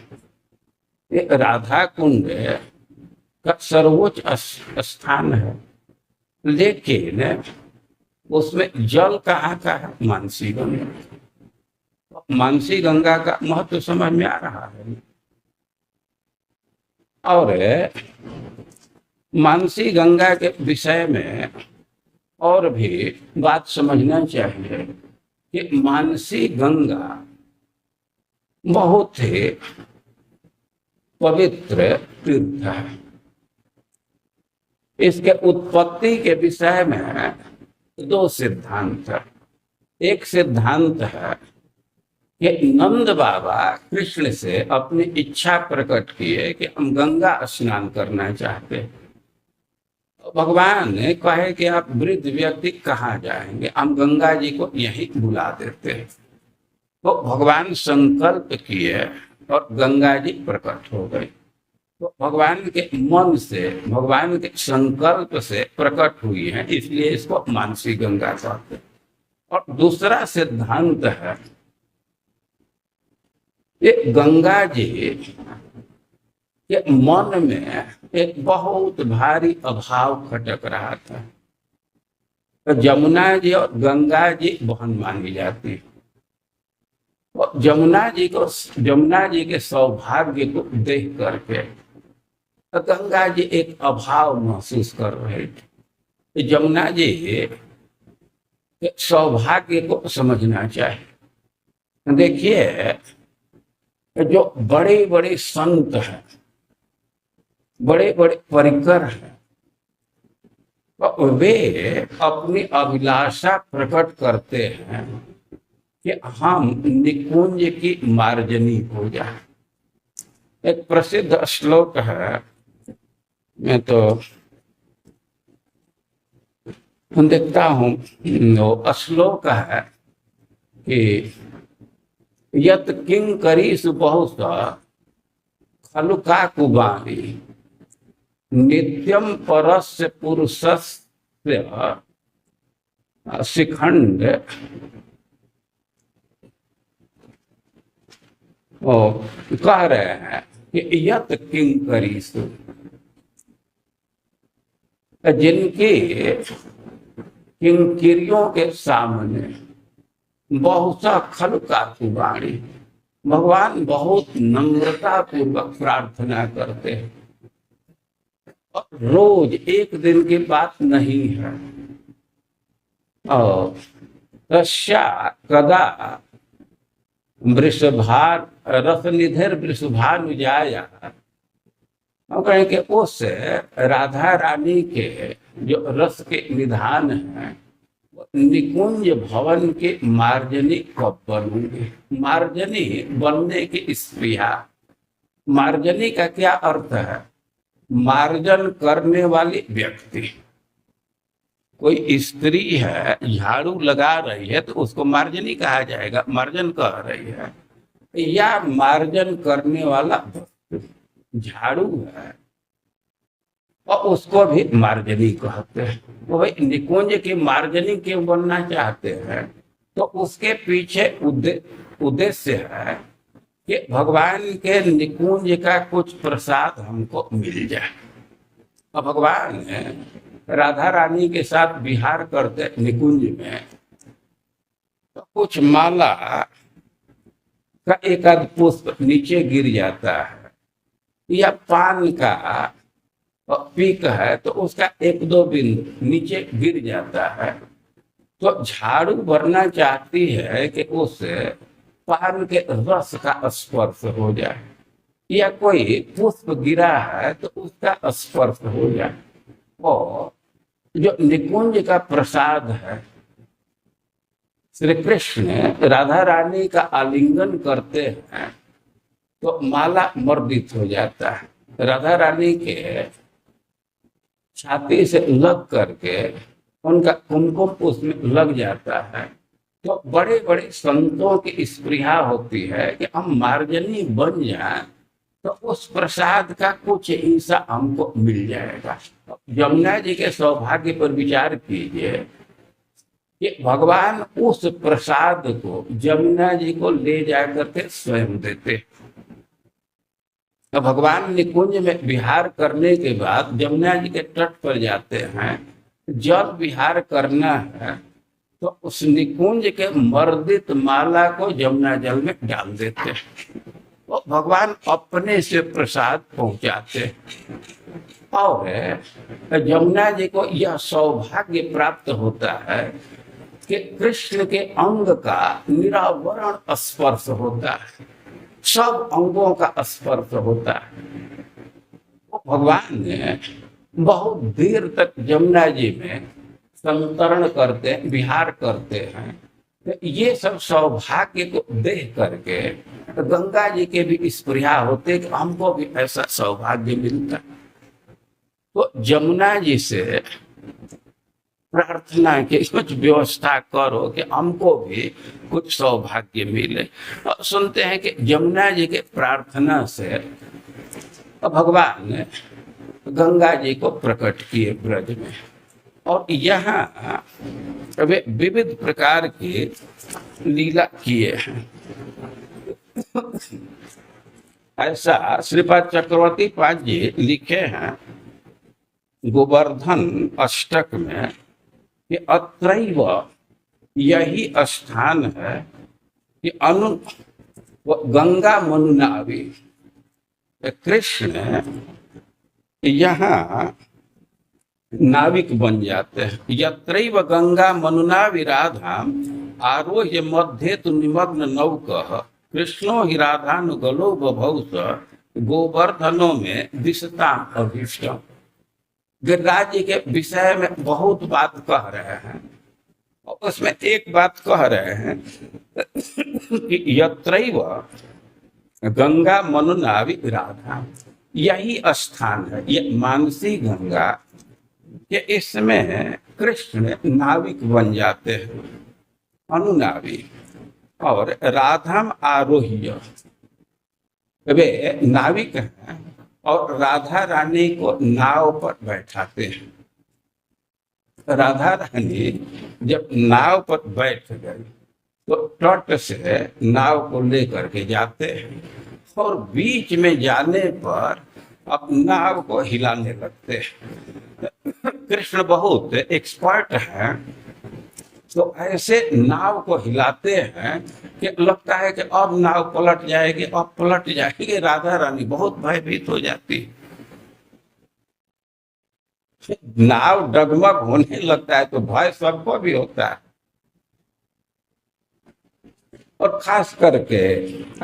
ये राधा कुंड का सर्वोच्च स्थान है, लेकिन उसमें जल कहाँ का है? मानसी गंगा। मानसी गंगा का महत्व समझ में आ रहा है। और मानसी गंगा के विषय में और भी बात समझना चाहिए कि मानसी गंगा बहुत ही पवित्र तीर्थ है। इसके उत्पत्ति के विषय में दो सिद्धांत है। एक सिद्धांत है कि नंद बाबा कृष्ण से अपनी इच्छा प्रकट किए कि हम गंगा स्नान करना चाहते हैं। भगवान ने कहे कि आप वृद्ध व्यक्ति कहाँ जाएंगे, हम गंगा जी को यहीं बुला देते हैं। तो भगवान संकल्प किए और गंगा जी प्रकट हो गई। तो भगवान के मन से, भगवान के संकल्प से प्रकट हुई है, इसलिए इसको मानसी गंगा कहते हैं। और दूसरा सिद्धांत है ये गंगा जी के मन में एक बहुत भारी अभाव खटक रहा था। तो जमुना जी और गंगा जी बहन मानी जाती है। और जमुना जी के सौभाग्य को देख करके तो गंगा जी एक अभाव महसूस कर रहे थे। जमुना जी के सौभाग्य को समझना चाहिए। देखिए, जो बड़े बड़े संत हैं, बड़े बड़े परिकर हैं, वे अपनी अभिलाषा प्रकट करते हैं कि हम निकुंज की मार्जनी हो जाए। एक प्रसिद्ध श्लोक है, मैं तो देखता हूँ, वो श्लोक है कि यत किंकरीषु बहुश खलु काकुबानी नित्यम परस्य पुरुषस्य शिखंड कह रहे हैं कि यत किंकरीषु, जिनके किंकिरियों के सामने बहुत सा खल काकुबाणी, भगवान बहुत नम्रता पूर्वक प्रार्थना करते हैं। और रोज एक दिन की बात नहीं है। और रस्या कदा वृषभार रस निधिर वृषभानुजाया, हम कहें कि उस राधा रानी के जो रस के निधान है, निकुंज भवन के मार्जनी कब बनूंगे? मार्जनी बनने की स्पृहा। मार्जनी का क्या अर्थ है? मार्जन करने वाली व्यक्ति। कोई स्त्री है झाड़ू लगा रही है तो उसको मार्जनी कहा जाएगा, मार्जन कर रही है, या मार्जन करने वाला झाड़ू है और उसको भी मार्जनी कहते हैं। तो भाई निकुंज की मार्जनी क्यों बनना चाहते हैं, तो उसके पीछे उद्देश्य है कि भगवान के निकुंज का कुछ प्रसाद हमको मिल जाए। और भगवान राधा रानी के साथ विहार करते निकुंज में, तो कुछ माला का एक आध पुष्प नीचे गिर जाता है, या पान का पीक है तो उसका एक दो बिंदु नीचे गिर जाता है, तो झाड़ू भरना चाहती है कि उस पान के रस का स्पर्श हो जाए, या कोई पुष्प गिरा है तो उसका स्पर्श हो जाए। और जो निकुंज का प्रसाद है, श्री कृष्ण राधा रानी का आलिंगन करते हैं तो माला मर्दित हो जाता है, राधा रानी के छाती से लग करके उनका कुमकुम उसमें लग जाता है। तो बड़े बड़े संतों की स्पृहा होती है कि हम मार्जनी बन जाएं तो उस प्रसाद का कुछ हिस्सा हमको मिल जाएगा। यमुना जी के सौभाग्य पर विचार कीजिए कि भगवान उस प्रसाद को यमुना जी को ले जाकर के स्वयं देते। तो भगवान निकुंज में विहार करने के बाद यमुना जी के तट पर जाते हैं, जल विहार करना है तो उस निकुंज के मर्दित माला को यमुना जल में डाल देते हैं, तो भगवान अपने से प्रसाद पहुंचाते। और यमुना जी को यह सौभाग्य प्राप्त होता है कि कृष्ण के अंग का निरावरण स्पर्श होता है, सब अंगों का स्पर्श होता है। तो भगवान ने बहुत देर तक यमुना जी में संतरण करते हैं, विहार करते हैं। तो ये सब सौभाग्य को देख करके तो गंगा जी के भी स्पृहा होते कि हमको भी ऐसा सौभाग्य मिलता। तो यमुना जी से प्रार्थना की कुछ व्यवस्था करो कि हमको भी कुछ सौभाग्य मिले। और सुनते हैं कि यमुना जी के प्रार्थना से भगवान ने गंगा जी को प्रकट किए ब्रज में, और यहाँ वे विविध प्रकार की लीला किए हैं। ऐसा श्रीपाद चक्रवर्ती पाद जी लिखे हैं गोवर्धन अष्टक में कि अत्रैव यही स्थान है कि गंगा मनुनावी, कृष्ण यहाँ नाविक बन जाते हैं। यत्रैव गंगा मनुनावी राधाम आरोह्य मध्य तु निमग्न नौकः कृष्णो ही राधानुगलो बभौस गोवर्धनो में दिशताम अभीष्टम। गिरिराज जी के विषय में बहुत बात कह रहे हैं, और उसमें एक बात कह रहे हैं कि यत्रैव गंगा मनुनावी राधा, यही स्थान है, ये मानसी गंगा कि इसमें कृष्ण नाविक बन जाते हैं, अनुनावी, और राधाम आरोह्य, वे नाविक हैं और राधा रानी को नाव पर बैठाते हैं। राधा रानी जब नाव पर बैठ गई तो तट से नाव को लेकर के जाते हैं, और बीच में जाने पर अपना नाव को हिलाने लगते हैं। कृष्ण बहुत एक्सपर्ट हैं, तो ऐसे नाव को हिलाते हैं कि लगता है कि अब नाव पलट जाएगी, अब पलट जाएगी। राधा रानी बहुत भयभीत हो जाती है, नाव डगमग होने लगता है तो भय सबको भी होता है, और खास करके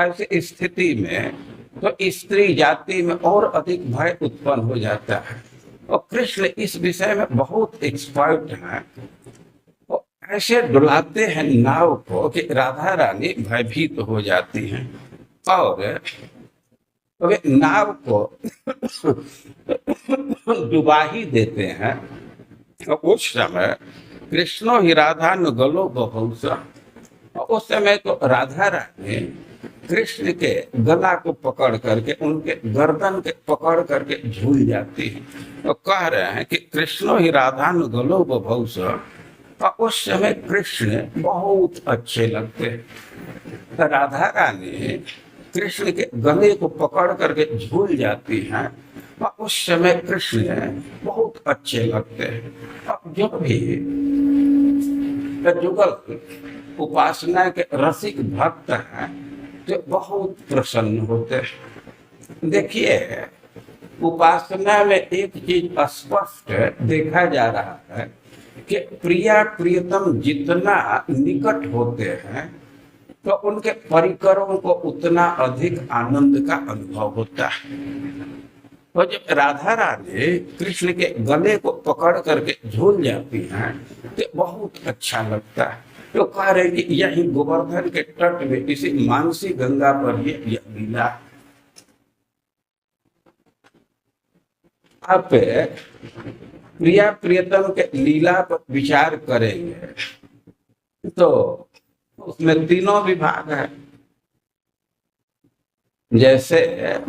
ऐसी स्थिति में तो स्त्री जाति में और अधिक भय उत्पन्न हो जाता है। और कृष्ण इस विषय में बहुत एक्सपर्ट हैं, तो ऐसे डुलाते हैं नाव को कि राधा रानी भयभीत हो जाती हैं, और वे नाव को डुबा ही देते हैं। उस समय कृष्णो ही राधा न गलो बहुसा, उस समय तो राधा रानी कृष्ण के गला को पकड़ करके, उनके गर्दन के पकड़ करके झूल जाती है। तो कह रहे हैं कि कृष्णो ही राधा न गलो बहुसा, और उस समय कृष्ण बहुत अच्छे लगते हैं। राधा रानी कृष्ण के गले को पकड़ करके झूल जाती हैं, और उस समय कृष्ण बहुत अच्छे लगते हैं। अब जो भी जुगल उपासना के रसिक भक्त हैं जो बहुत प्रसन्न होते हैं। देखिए, उपासना में एक चीज स्पष्ट देखा जा रहा है कि प्रिया प्रियतम जितना निकट होते हैं तो उनके परिकरों को उतना अधिक आनंद का अनुभव होता है। तो जब राधा रानी कृष्ण के गले को पकड़ करके झूल जाती हैं तो बहुत अच्छा लगता है। तो कह रहे कि यही गोवर्धन के तट में इसी मानसी गंगा पर यह लीला। आप प्रिया प्रियतम के लीला पर विचार करेंगे तो उसमें तीनों विभाग है। जैसे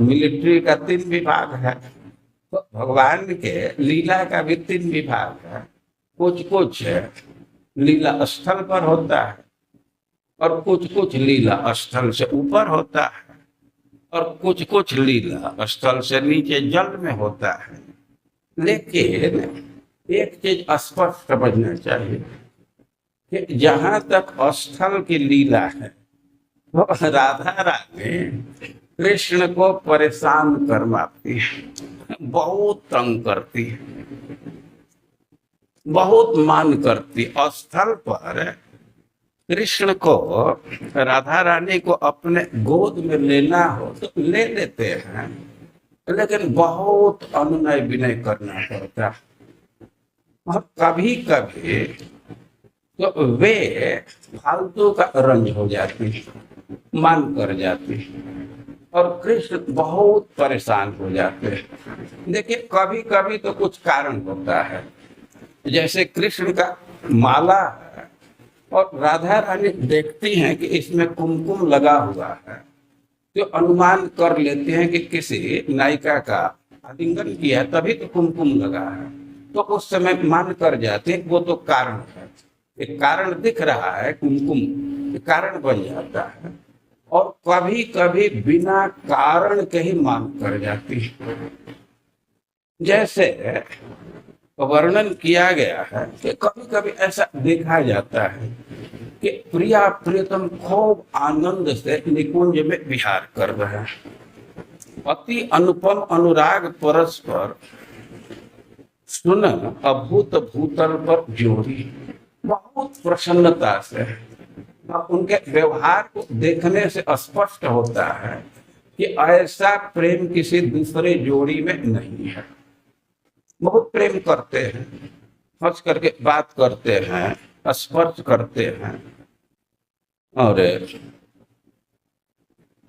मिलिट्री का 3 विभाग है, तो भगवान के लीला का भी 3 विभाग है। कुछ कुछ लीला स्थल पर होता है और कुछ कुछ लीला स्थल से ऊपर होता है और कुछ कुछ लीला स्थल से नीचे जल में होता है। लेकिन एक चीज स्पष्ट समझना चाहिए कि जहां तक स्थल की लीला है वो राधा रानी कृष्ण को परेशान करवाती है, बहुत तंग करती है, बहुत मान करती। स्थल पर कृष्ण को, राधा रानी को अपने गोद में लेना हो तो ले लेते हैं, लेकिन बहुत अनुनय विनय करना पड़ता है। और कभी कभी तो वे फालतू का रंज हो जाती, मान कर जाती और कृष्ण बहुत परेशान हो जाते हैं। देखिए, कभी कभी तो कुछ कारण होता है, जैसे कृष्ण का माला है और राधा रानी देखती हैं कि इसमें कुमकुम लगा हुआ है, तो अनुमान कर लेते हैं कि किसी नायिका का आलिंगन किया है तभी तो कुमकुम लगा है, तो उस समय मान कर जाते हैं वो तो कारण है। एक कारण दिख रहा है, कुमकुम कारण बन जाता है। और कभी कभी बिना कारण के ही मान कर जाती है। जैसे वर्णन किया गया है कि कभी कभी ऐसा देखा जाता है कि प्रिया प्रियतम खूब आनंद से निकुंज में विहार कर रहे हैं। अति अनुपम अनुराग परस्पर सुन अभूत भूतल पर जोड़ी, बहुत प्रसन्नता से। उनके व्यवहार को देखने से स्पष्ट होता है कि ऐसा प्रेम किसी दूसरे जोड़ी में नहीं है। बहुत प्रेम करते हैं, हंस करके बात करते हैं, स्पर्श करते हैं और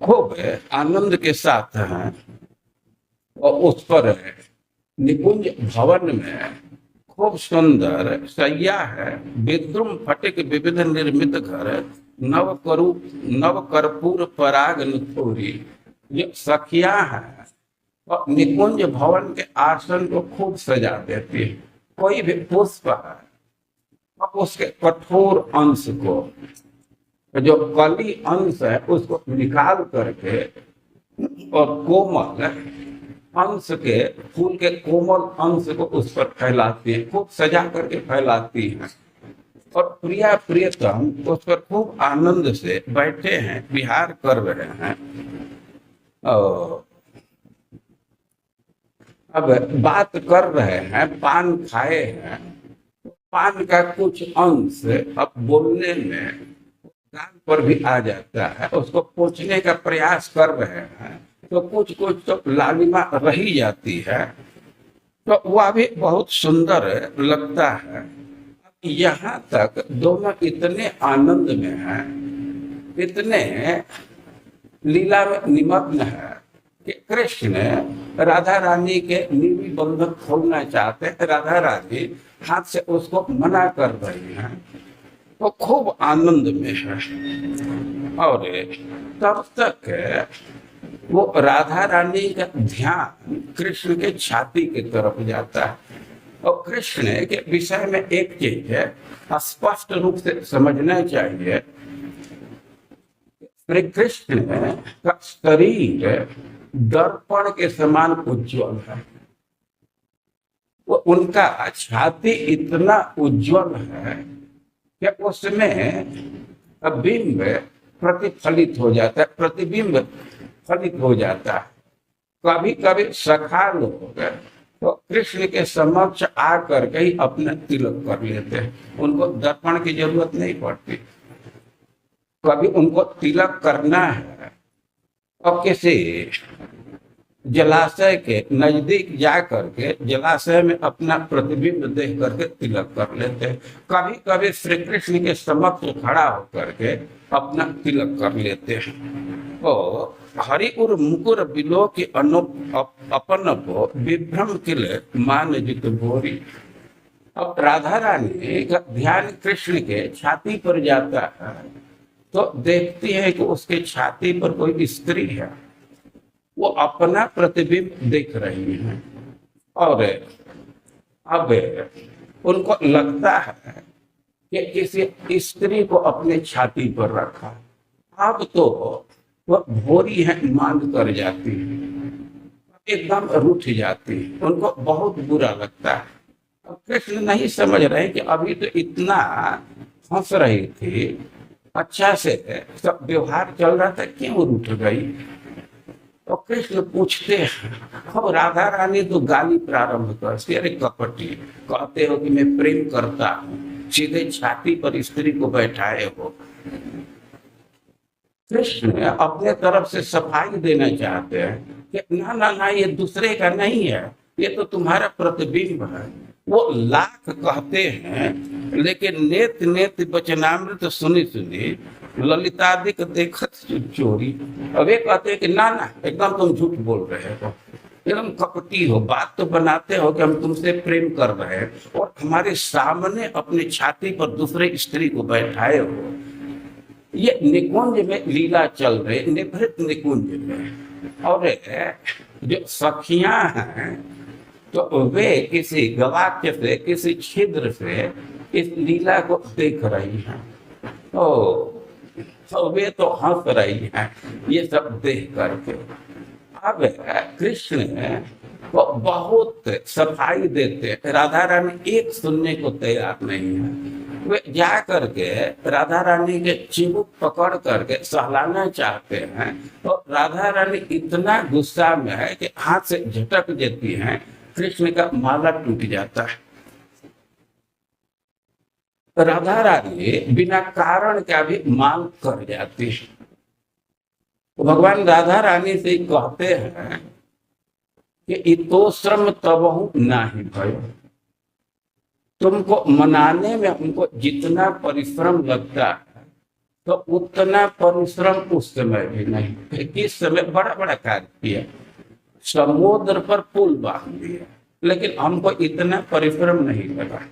खूब आनंद के साथ हैं। और उस पर निकुंज भवन में खूब सुंदर सैया है, विद्रुम फटिक विविध निर्मित घर, नव कर्पूर पराग नुथोरी। जो सखिया है और निकुंज भवन के आसन को खूब सजा देती है। कोई भी पुष्प है और उसके कठोर अंश को, जो कली अंश है उसको निकाल करके और कोमल अंश के, फूल के कोमल अंश को उस पर फैलाती है, खूब सजा करके फैलाती है। और प्रिया प्रियतम उस पर खूब आनंद से बैठे हैं, विहार कर रहे हैं। और अब बात कर रहे हैं, पान खाए हैं, पान का कुछ अंश अब बोलने में कान पर भी आ जाता है, उसको पूछने का प्रयास कर रहे हैं तो कुछ कुछ तो लालिमा रही जाती है, तो वह भी बहुत सुंदर लगता है। यहाँ तक दोनों इतने आनंद में हैं, इतने लीला में निमग्न है कि कृष्ण राधा रानी के निधि बंधन खोलना चाहते हैं। राधा रानी हाथ से उसको मना कर रही हैं, वो खूब आनंद में है। और तब तक वो राधा रानी का ध्यान कृष्ण के छाती की तरफ जाता है। और कृष्ण के विषय में एक चीज है स्पष्ट रूप से समझना चाहिए, श्री कृष्ण का शरीर दर्पण के समान उज्ज्वल है। वो उनका छाती इतना उज्ज्वल है कि उसमें बिंब प्रतिफलित हो जाता है, प्रतिबिंब फलित हो जाता है। कभी कभी सखा लोग तो कृष्ण के समक्ष आकर के ही अपना तिलक कर लेते हैं, उनको दर्पण की जरूरत नहीं पड़ती। कभी उनको तिलक करना है और किसी जलाशय के नजदीक जा करके जलाशय में अपना प्रतिबिंब देख करके तिलक कर लेते हैं। कभी कभी श्री कृष्ण के समक्ष खड़ा होकर के अपना तिलक कर लेते हैं। और हरि उर मुकुर बिलो के अपन को विभ्रम किल मान जित भोरी। अब राधा रानी का ध्यान कृष्ण के छाती पर जाता है तो देखती है कि उसके छाती पर कोई स्त्री है, वो अपना प्रतिबिंब देख रही है। और अब उनको लगता है कि किसी स्त्री को अपने छाती पर रखा। अब तो वह भोरी है मान कर जाती है, एकदम रूठ जाती है, उनको बहुत बुरा लगता है। अब कृष्ण नहीं समझ रहे कि अभी तो इतना हंस रही थी, अच्छा से सब व्यवहार चल रहा था, क्यों रूठ गई। तो कृष्ण पूछते हैं, अब राधा रानी तो गाली प्रारंभ करती, अरे कपटी, कहते हो कि मैं प्रेम करता हूँ, सीधे छाती पर स्त्री को बैठाए हो। कृष्ण अपने तरफ से सफाई देना चाहते हैं कि ना ना ना, ये दूसरे का नहीं है, ये तो तुम्हारा प्रतिबिंब है। वो लाख कहते हैं लेकिन नेत नेत वचनामृत सुनी सुनी ललितादिक देखत चोरी। अब ये कहते हैं कि ना ना, एकदम तुम झूठ बोल रहे हो, एकदम कपटी हो, बात तो बनाते हो कि हम तुमसे प्रेम कर रहे हैं और हमारे सामने अपनी छाती पर दूसरे स्त्री को बैठाए हो। ये निकुंज में लीला चल रही, निभृत निकुंज में। और जो सखियां हैं तो वे किसी गवाक्य से, किसी छिद्र से इस लीला को देख रही हैं। तो वे तो हंस रही हैं ये सब देख करके। अब कृष्ण को बहुत सफाई देते, राधा रानी एक सुनने को तैयार नहीं है। वे जा करके राधा रानी के चिबुक पकड़ करके सहलाना चाहते हैं, तो राधा रानी इतना गुस्सा में है कि हाथ से झटक देती हैं, कृष्ण का माला टूट जाता है। राधा रानी बिना कारण का भी मांग कर जाती है। तो भगवान राधा रानी से कहते हैं कि इतो श्रम तबहु नाही भयो। तुमको मनाने में हमको जितना परिश्रम लगता है तो उतना परिश्रम उस समय भी नहीं। किस समय बड़ा बड़ा कार्य किया, समुद्र पर पुल बांध दिया, लेकिन हमको इतना परिश्रम नहीं लगा।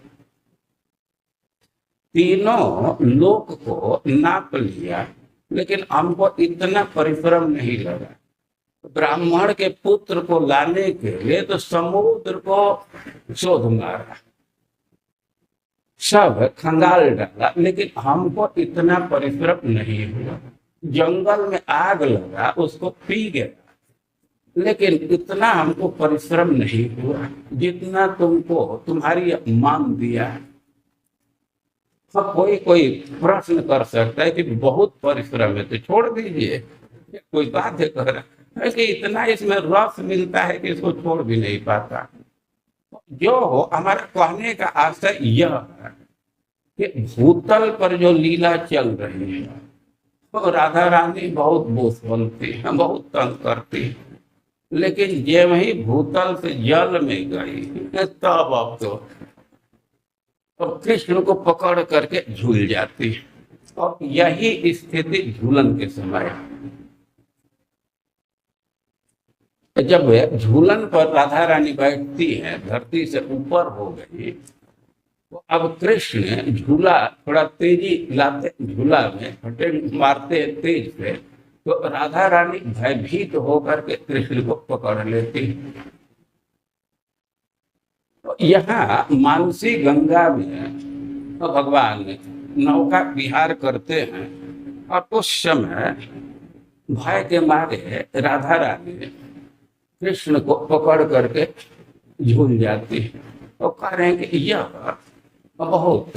तीनों लोक को नाप लिया, लेकिन हमको इतना परिश्रम नहीं लगा। ब्राह्मण के पुत्र को लाने के लिए तो समुद्र को शोध मारा, सब खंगाल डाला, लेकिन हमको इतना परिश्रम नहीं हुआ। जंगल में आग लगा, उसको पी गया, लेकिन इतना हमको परिश्रम नहीं हुआ जितना तुमको तुम्हारी मांग दिया। कोई कोई प्रश्न कर सकता है कि बहुत परिश्रम है तो छोड़ दीजिए, कोई बात है कर रहा है कि इतना इसमें रस मिलता है कि इसको छोड़ भी नहीं पाता। जो हो, हमारा कहने का आशय यह है कि भूतल पर जो लीला चल रही है तो राधा रानी बहुत बोझ बनती है, बहुत तंग करती है, लेकिन जे वही भूतल से जल में गई तब अब तो कृष्ण को पकड़ करके झूल जाती है। और यही स्थिति झूलन के समय जब झूलन पर राधा रानी बैठती है, धरती से ऊपर हो गई, तो अब कृष्ण झूला थोड़ा तेजी लाते, झूला में फटे मारते हैं तेज से, तो राधा रानी भयभीत होकर के कृष्ण को पकड़ लेती। तो यहाँ मानसी गंगा में तो भगवान नौका विहार करते हैं, और उस समय भय के मारे राधा रानी कृष्ण को पकड़ करके झूल जाती है। तो कह रहे हैं कि यह बहुत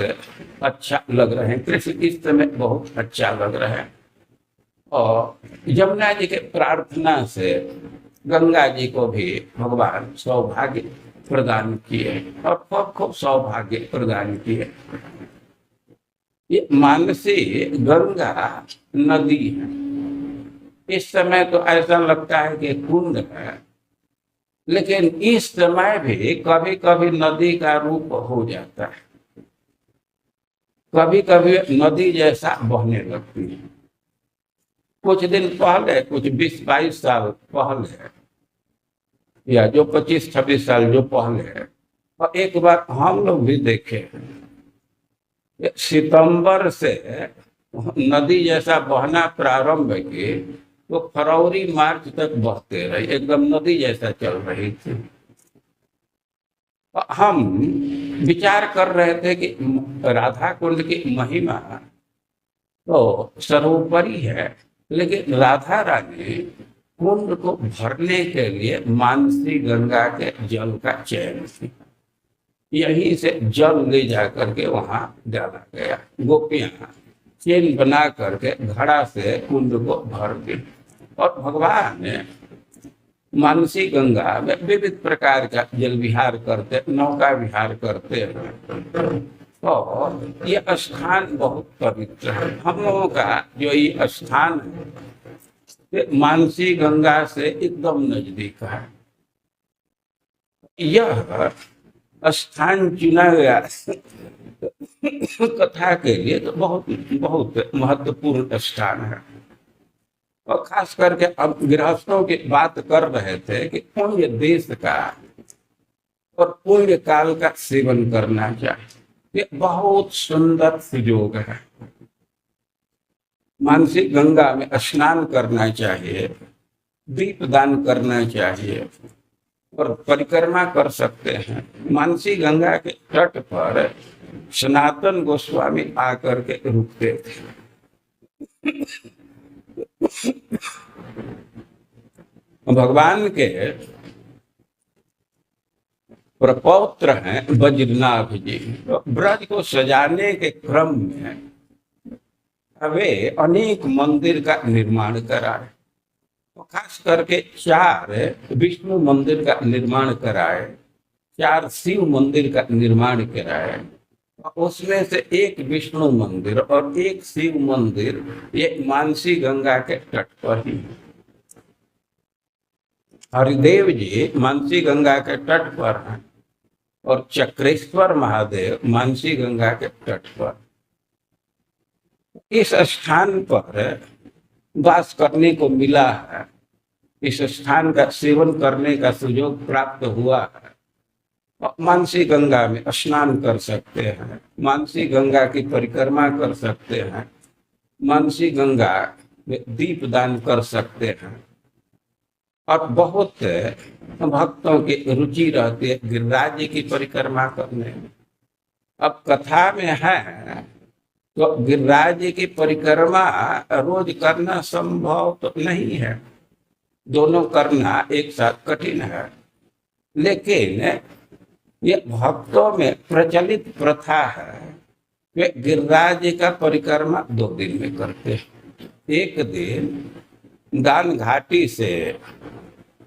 अच्छा लग रहे हैं, कृष्ण इस समय बहुत अच्छा लग रहा है। और यमुना जी के प्रार्थना से गंगा जी को भी भगवान सौभाग्य प्रदान किए, और खूब खूब सौभाग्य प्रदान किए। ये मानसी गंगा नदी है। इस समय तो ऐसा लगता है कि कुंड है, लेकिन इस समय भी कभी कभी नदी का रूप हो जाता है, कभी कभी नदी जैसा बहने लगती है। कुछ दिन पहले, कुछ 20-22 साल पहले, या जो 25-26 साल जो पहले है, और एक बार हम लोग भी देखे, सितंबर से नदी जैसा बहना प्रारंभ की, तो फरवरी मार्च तक बहते रहे, एकदम नदी जैसा चल रही थी। हम विचार कर रहे थे कि राधा कुंड की महिमा तो सर्वोपरि है, लेकिन राधा रानी कुंड को भरने के लिए मानसी गंगा के जल का चयन की, यहीं से जल ले जाकर के वहां डाला गया। गोपियां चेन बना करके घड़ा से कुंड को भर दी, और भगवान ने मानसी गंगा में विविध प्रकार का जल विहार करते, नौका विहार करते हैं। और ये स्थान बहुत पवित्र है। हम लोगों का जो ये स्थान है, ये मानसी गंगा से एकदम नजदीक है। यह स्थान चुना गया कथा के लिए तो बहुत बहुत महत्वपूर्ण स्थान है। और खास करके अब गृहस्थों की बात कर रहे थे कि पुण्य देश का और पुण्य काल का सेवन करना चाहिए। ये बहुत सुंदर सुयोग है। मानसी गंगा में स्नान करना चाहिए, दीपदान करना चाहिए, और परिक्रमा कर सकते हैं। मानसी गंगा के तट पर सनातन गोस्वामी आकर के रुकते थे। भगवान के प्रपौत्र हैं बद्रीनाथ जी। तो ब्रज को सजाने के क्रम में वे अनेक मंदिर का निर्माण कराए। तो खास करके 4 विष्णु मंदिर का निर्माण कराए, 4 शिव मंदिर का निर्माण कराए। उसमें से एक विष्णु मंदिर और एक शिव मंदिर ये मानसी गंगा के तट पर ही। हरिदेव जी मानसी गंगा के तट पर हैं, और चक्रेश्वर महादेव मानसी गंगा के तट पर। इस स्थान पर वास करने को मिला है, इस स्थान का सेवन करने का सुयोग प्राप्त हुआ है। मानसी गंगा में स्नान कर सकते हैं, मानसी गंगा की परिक्रमा कर सकते हैं, मानसी गंगा में दीपदान कर सकते हैं। और बहुत भक्तों की रुचि रहती है गिरिराज जी की परिक्रमा करने में। अब कथा में है तो गिरिराज जी की परिक्रमा रोज करना संभव तो नहीं है, दोनों करना एक साथ कठिन है। लेकिन ये भक्तों में प्रचलित प्रथा है, वे गिरिराज जी का परिक्रमा 2 दिन में करते हैं। एक दिन दान घाटी से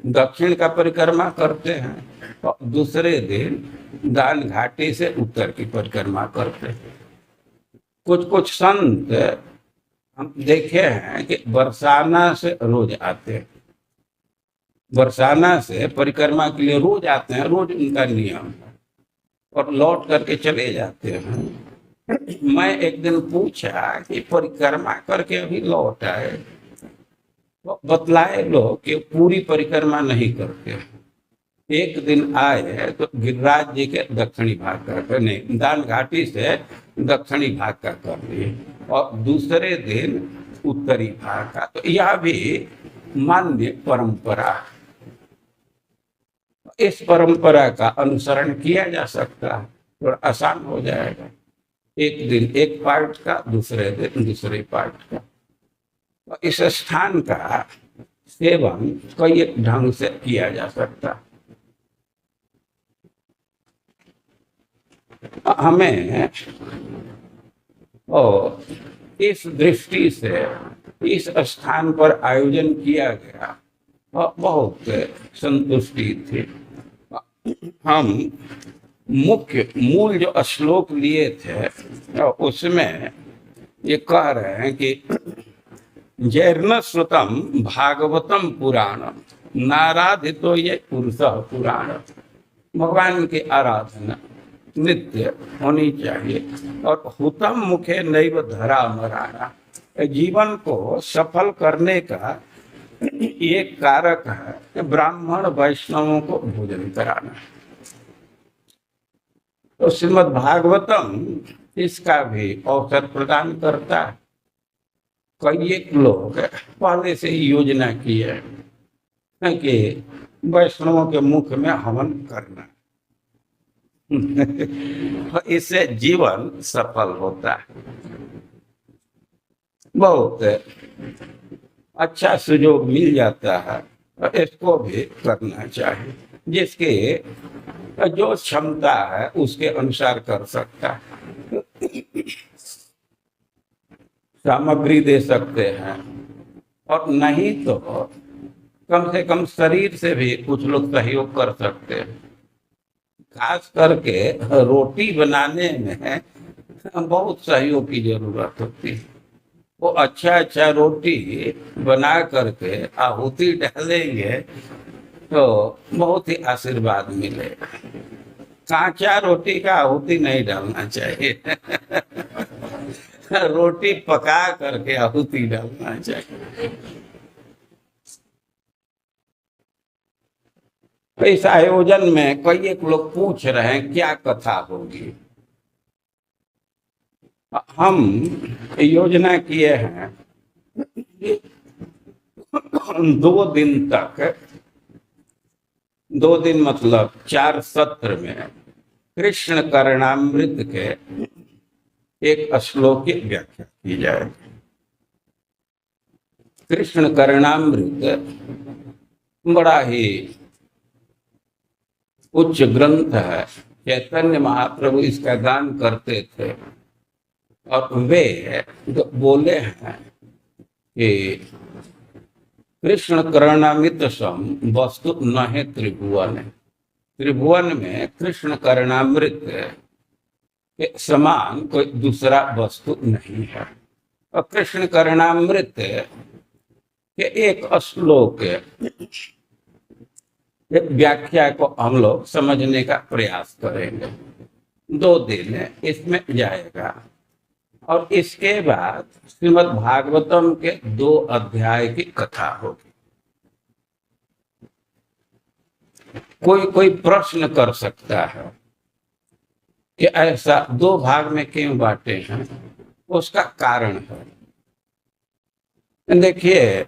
दक्षिण का परिक्रमा करते हैं, और दूसरे दिन दान घाटी से उत्तर की परिक्रमा करते हैं। कुछ कुछ संत हम देखे हैं कि बरसाना से रोज आते हैं, बरसाना से परिक्रमा के लिए रोज आते हैं, रोज उनका नियम है, और लौट करके चले जाते हैं। मैं एक दिन पूछा कि परिक्रमा करके अभी लौट आए, तो बतलाए लोग कि पूरी परिक्रमा नहीं करते, एक दिन आए तो गिरिराज जी के दक्षिणी भाग का नहीं, दान घाटी से दक्षिणी भाग का कर लिए, और दूसरे दिन उत्तरी भाग का। तो यह भी मान्य परंपरा, इस परंपरा का अनुसरण किया जा सकता है, थोड़ा आसान हो जाएगा। एक दिन एक पार्ट का, दूसरे दिन दूसरे पार्ट का। तो इस स्थान का सेवन कई एक ढंग से किया जा सकता है। हमें और इस दृष्टि से इस स्थान पर आयोजन किया गया और बहुत संतुष्टि थी। हम मुख्य मूल जो श्लोक लिए थे उसमें ये कह रहे हैं कि जैर्न श्रुतम भागवतम पुराणम नाराधितो ये पुरुष पुराण। भगवान की आराधना नित्य होनी चाहिए। और हुतम मुखे नैव धरा मराना, जीवन को सफल करने का एक कारक है ब्राह्मण वैष्णवों को भोजन कराना। तो श्रीमद् भागवतम इसका भी अवसर प्रदान करता है। कई एक लोग पहले से ही योजना की है कि वैष्णवों के मुख में हवन करना इससे जीवन सफल होता है। बहुत अच्छा सुयोग मिल जाता है, इसको भी करना चाहिए। जिसके जो क्षमता है उसके अनुसार कर सकता है। सामग्री दे सकते हैं, और नहीं तो कम से कम शरीर से भी कुछ लोग सहयोग कर सकते हैं। खास करके रोटी बनाने में बहुत सहयोग की जरूरत होती है। वो अच्छा रोटी बना करके आहुति डालेंगे तो बहुत ही आशीर्वाद मिलेगा। कांचा रोटी का आहुति नहीं डालना चाहिए रोटी पका करके आहुति डालना चाहिए। इस आयोजन में कई एक लोग पूछ रहे हैं क्या कथा होगी। हम योजना किए हैं 2 दिन तक, 2 दिन मतलब 4 सत्र में कृष्ण कर्णामृत के एक श्लोक की व्याख्या की जाएगी। कृष्ण कर्णामृत बड़ा ही उच्च ग्रंथ है। चैतन्य महाप्रभु इसका गान करते थे, और वे बोले हैं कि कृष्ण कर्णामृत सम वस्तु न है त्रिभुवन। त्रिभुवन में कृष्ण कर्णामृत के समान कोई दूसरा वस्तु नहीं है। और कृष्ण कर्णामृत के एक श्लोक व्याख्या को हम लोग समझने का प्रयास करेंगे। 2 दिन इसमें जाएगा, और इसके बाद श्रीमद् भागवतम के 2 अध्याय की कथा होगी। कोई प्रश्न कर सकता है कि ऐसा 2 भाग में क्यों बांटे हैं, उसका कारण है। देखिए,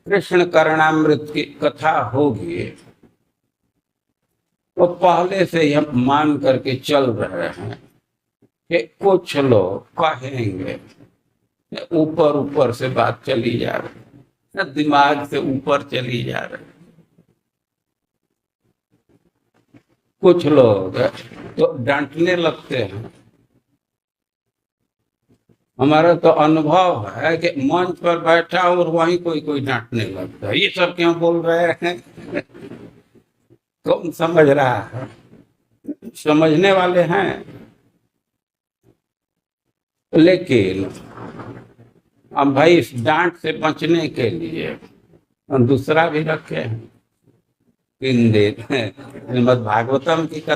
कृष्ण कर्णामृत की कथा होगी तो पहले से ही हम मान करके चल रहे हैं कि कुछ लोग कहेंगे, ऊपर ऊपर से बात चली जा रही, दिमाग से ऊपर चली जा रही। कुछ लोग तो डांटने लगते हैं। हमारा तो अनुभव है कि मंच पर बैठा और वहीं कोई डांटने लगता है, ये सब क्यों बोल रहे हैं कौन समझ रहा है? समझने वाले हैं, लेकिन हम भाई इस डांट से बचने के लिए हम दूसरा भी रखे हैं। 3 दिन श्रीमद् भागवतम की कथा